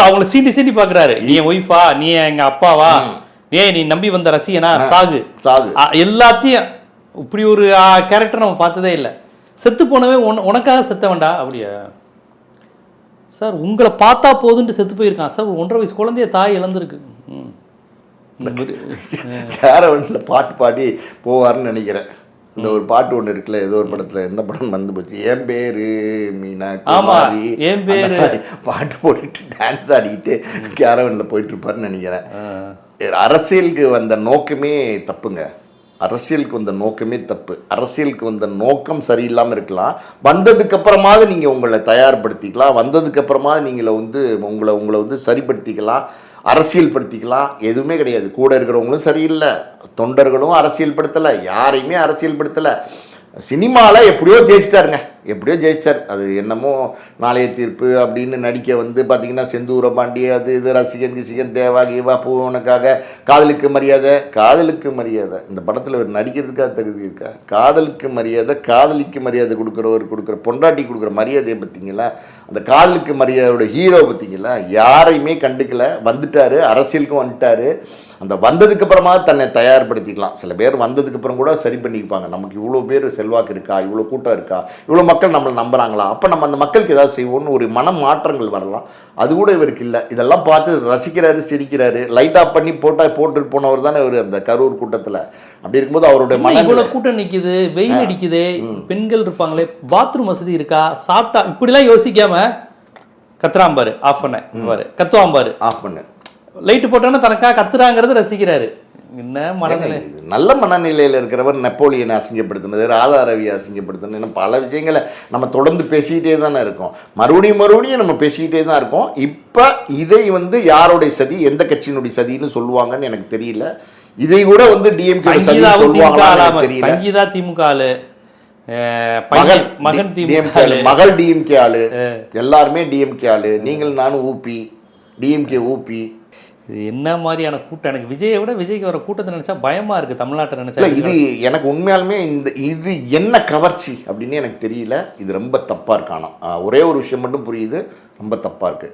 அவங்கள சீண்டி பார்க்குறாரு. நீ என் ஒய்ஃபா, நீ எங்கள் அப்பாவா, நீ நம்பி வந்த ரசிகனா, சாகு எல்லாத்தையும். இப்படி ஒரு கேரக்டர் நம்ம பார்த்ததே இல்லை. செத்து போனவே உனக்காக செத்த வேண்டா அப்படியா சார்? உங்களை பார்த்தா போதுன்ட்டு செத்து போயிருக்கான் சார். 1.5 வயசு குழந்தைய தாய் இழந்திருக்கு. கேரவன்ல பாட்டு பாடி போவார்னு நினைக்கிறேன். இந்த ஒரு பாட்டு ஒன்று இருக்குல்ல, ஏதோ ஒரு படத்துல, எந்த படம் வந்து போச்சு, என் பேரு மீனா குமாரி, என் பேரு பாட்டு போட்டுட்டு டான்ஸ் ஆடிக்கிட்டு கேரவன்ல போயிட்டு இருப்பாருன்னு நினைக்கிறேன். அரசியலுக்கு வந்த நோக்கமே தப்புங்க. அரசியலுக்கு வந்த நோக்கமே தப்பு. அரசியலுக்கு வந்த நோக்கம் சரியில்லாமல் இருக்கலாம். வந்ததுக்கு அப்புறமாவது நீங்கள் உங்களை தயார்படுத்திக்கலாம், வந்ததுக்கு அப்புறமாவது உங்களை வந்து சரிப்படுத்திக்கலாம், அரசியல் படுத்திக்கலாம். எதுவுமே கிடையாது. கூட இருக்கிறவங்களும் சரியில்லை, தொண்டர்களும் அரசியல் படுத்தலை, யாரையுமே அரசியல் படுத்தலை. சினிமாவில் எப்படியோ ஜெயிச்சிட்டார். அது என்னமோ நாளைய தீர்ப்பு அப்படின்னு நடிக்க வந்து பார்த்தீங்கன்னா, செந்தூர பாண்டி, அது இது, ரசிகன் தேவா கீவா, பூவனுக்காக, காதலுக்கு மரியாதை. இந்த படத்தில் ஒரு நடிக்கிறதுக்காக தகுதி இருக்கா? காதலுக்கு மரியாதை, காதலிக்கு மரியாதை கொடுக்குற பொண்டாட்டி கொடுக்குற மரியாதையை பார்த்தீங்களா? அந்த காதலுக்கு மரியாதையோட ஹீரோ பார்த்தீங்களா? யாரையுமே கண்டுக்கலை. வந்துட்டார், அரசியலுக்கும் வந்துட்டார். அந்த வந்ததுக்கு அப்புறமா தன்னை தயார்படுத்திக்கலாம். சில பேர் வந்ததுக்கு அப்புறம் கூட சரி பண்ணிப்பாங்க. நமக்கு இவ்வளோ பேர் செல்வாக்கு இருக்கா, இவ்வளோ கூட்டம் இருக்கா, இவ்வளோ மக்கள் நம்மளை நம்புறாங்களா, அப்போ நம்ம அந்த மக்களுக்கு ஏதாவது செய்வோம்னு ஒரு மன மாற்றங்கள் வரலாம். அது கூட இவருக்கு இல்லை. இதெல்லாம் பார்த்து ரசிக்கிறாரு, சிரிக்கிறாரு. லைட் ஆஃப் பண்ணி போட்டு போனவர் தானே இவர் அந்த கரூர் கூட்டத்தில். அப்படி இருக்கும்போது அவருடைய மன இவ்வளோ கூட்டம் நிற்கிது, வெயில் அடிக்குது, பெண்கள் இருப்பாங்களே, பாத்ரூம் வசதி இருக்கா, சாப்பிட்டா, இப்படிலாம் யோசிக்காம கத்துறாம்பாரு, ஆஃப் பண்ண கத்துவாம்பாரு, ஆஃப் பண்ணு, லைட்டு போட்டோன்னா தனக்காக கத்துறாங்கிறது ரசிக்கிறாரு. என்ன மனநிலை? நல்ல மனநிலையில் இருக்கிறவர் நெப்போலியனை அசிங்கப்படுத்தினது, ராதா ரவியை அசிங்கப்படுத்தினது, இன்னும் பல விஷயங்களை நம்ம தொடர்ந்து பேசிக்கிட்டே தானே இருக்கோம். மறுபடியும் நம்ம பேசிக்கிட்டே தான் இருக்கோம். இப்போ இதை வந்து யாருடைய சதி, எந்த கட்சியினுடைய சதின்னு சொல்லுவாங்கன்னு எனக்கு தெரியல. இதை கூட வந்து டிஎம்கே சங்கீதா திமுக ஆளு, மகன் டிஎம்கே ஆளு, மகள் டிஎம்கே ஆளு, எல்லாருமே டிஎம்கே ஆளு. நீங்கள் நானும் ஊபி, டிஎம்கே ஊபி. இது என்ன மாதிரியான கூட்டம்? எனக்கு விஜயை விட விஜய்க்கு வர கூட்டத்தை நினைச்சா பயமா இருக்கு. தமிழ்நாட்டை நினைச்சா இது எனக்கு உண்மையாலுமே இது என்ன கவர்ச்சி அப்படின்னு எனக்கு தெரியல. இது ரொம்ப தப்பா இருக்கானா. ஒரே ஒரு விஷயம் மட்டும் புரியுது, ரொம்ப தப்பா இருக்கு.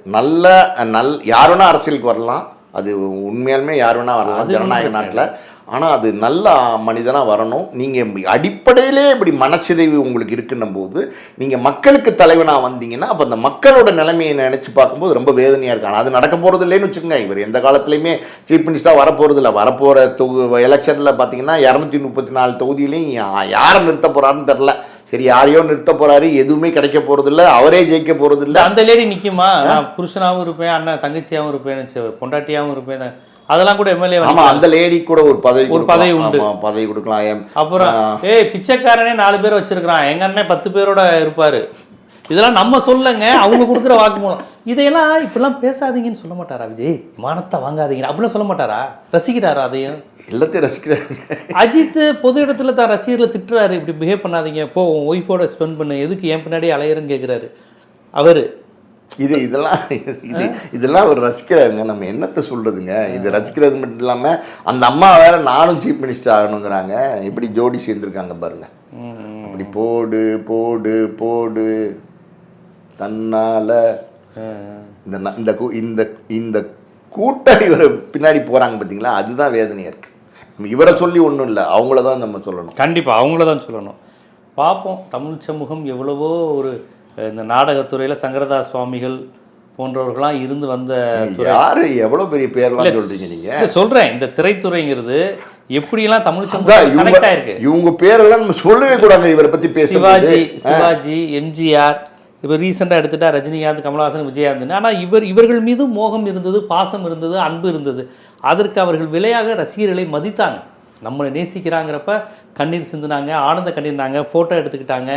யார் வேணா அரசியலுக்கு வரலாம், அது உண்மையாலுமே யார் வேணா வரலாம் ஜனநாயக நாட்டில். ஆனால் அது நல்ல மனிதனாக வரணும். நீங்கள் அடிப்படையிலே இப்படி மனச்சிதைவு உங்களுக்கு இருக்குன்னும் போது நீங்கள் மக்களுக்கு தலைவனாக வந்தீங்கன்னா அப்போ அந்த மக்களோட நிலைமையை நினச்சி பார்க்கும்போது ரொம்ப வேதனையாக இருக்கு. ஆனால் அது நடக்க போகிறது இல்லைன்னு வச்சுக்கோங்க. இவர் எந்த காலத்துலையுமே சீஃப் மினிஸ்டராக வரப்போகிறது இல்லை. வரப்போகிற எலெக்ஷனில் பார்த்தீங்கன்னா 234 தொகுதியிலையும் யாரை நிறுத்த போகிறாருன்னு தெரில. சரி, யாரையோ நிறுத்த போறாரு, எதுவுமே கிடைக்க போறது இல்ல, அவரே ஜெயிக்க போறது இல்ல. அந்த லேடி நிக்குமா? புருஷனாவும் இருப்பேன், அண்ணன் தங்கச்சியாவும் இருப்பேன், பொண்டாட்டியாவும் இருப்பேன், அதெல்லாம் கூட எம்எல்ஏ. ஆமா, அந்த லேடி கூட ஒரு பதவி உண்டு, பதவி கொடுக்கலாம். அப்புறம் பிச்சைக்காரனே 4 பேர் வச்சிருக்கான், எங்க அண்ணன் 10 பேரோட இருப்பாரு. இதெல்லாம் நம்ம சொல்லுங்க, அவங்க கொடுக்குற வாக்குமூலம். இதையெல்லாம் இப்பெல்லாம் பேசாதீங்கன்னு சொல்ல மாட்டாரா விஜய்? மானத்தை வாங்காதீங்க அப்படிலாம் சொல்ல மாட்டாரா? ரசிக்கிறாரா? அதையும் எல்லாத்தையும் ரசிக்கிறாரு. அஜித் பொது இடத்துல தான் ரசிகர்களை திட்டுறாரு, இப்படி பிஹேவ் பண்ணாதீங்க, போ உன் ஒய்ஃபோட ஸ்பெண்ட் பண்ணு, எதுக்கு என் பின்னாடி அலையறன்னு கேட்குறாரு அவரு. இதெல்லாம் அவர் ரசிக்கிறாருங்க. நம்ம என்னத்தை சொல்றதுங்க? இது ரசிக்கிறது மட்டும் இல்லாமல் அந்த அம்மா வேற நானும் சீஃப் மினிஸ்டர் ஆகணுங்கிறாங்க. எப்படி ஜோடி சேர்ந்துருக்காங்க பாருங்க. அப்படி போடு போடு போடு தன்னால இந்த கூட்டம் இவரை பின்னாடி போறாங்க பார்த்தீங்களா? அதுதான் வேதனையா இருக்கு. இவரை சொல்லி ஒன்றும் இல்லை, அவங்கள தான் நம்ம சொல்லணும். கண்டிப்பாக அவங்கள தான் சொல்லணும். பார்ப்போம், தமிழ் சமூகம் எவ்வளவோ ஒரு இந்த நாடகத்துறையில் சங்கரதாஸ் சுவாமிகள் போன்றவர்களாம் இருந்து வந்த யாரு எவ்வளோ பெரிய பேர்லாம் சொல்றீங்க நீங்க? சொல்றேன், இந்த திரைத்துறைங்கிறது எப்படியெல்லாம் தமிழ் சமூகம் கனெக்ட் ஆயிருக்கு. இவங்க பேரெல்லாம் நம்ம சொல்லவே கூடாது. இவரை பற்றி பேச சிவாஜி, எம்ஜிஆர், இப்போ ரீசெண்டாக எடுத்துட்டா ரஜினிகாந்த், கமலஹாசன், விஜயகாந்த். ஆனால் இவர்கள் மீது மோகம் இருந்தது, பாசம் இருந்தது, அன்பு இருந்தது. அதற்கு அவர்கள் விலையாக ரசிகர்களை மதித்தாங்க. நம்மளை நேசிக்கிறாங்கிறப்ப கண்ணீர் சிந்தினாங்க, ஆனந்த கண்ணீர்னாங்க, ஃபோட்டோ எடுத்துக்கிட்டாங்க,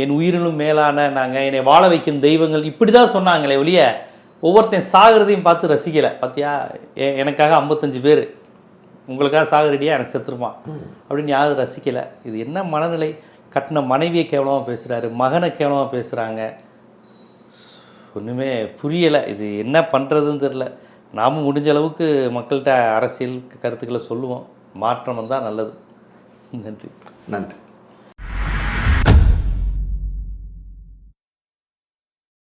என் உயிரினும் மேலான நாங்கள், என்னை வாழ வைக்கும் தெய்வங்கள், இப்படி தான் சொன்னாங்களே ஒழிய ஒவ்வொருத்தையும் சாகிறதையும் பார்த்து ரசிக்கலை. பார்த்தியா, எனக்காக 55 பேர், உங்களுக்காக சாகரடியா, எனக்கு செத்துருமா அப்படின்னு யாரும் ரசிக்கலை. இது என்ன மனநிலை? கட்டின மனைவியை கேவலமாக பேசுகிறாரு, மகனை கேவலமாக பேசுகிறாங்க. ஒன்றுமே புரியலை. இது என்ன பண்ணுறதுன்னு தெரில. நாம் முடிஞ்ச அளவுக்கு மக்கள்கிட்ட அரசியல் கருத்துக்களை சொல்லுவோம். மாற்றம் வந்தால் நல்லது. நன்றி.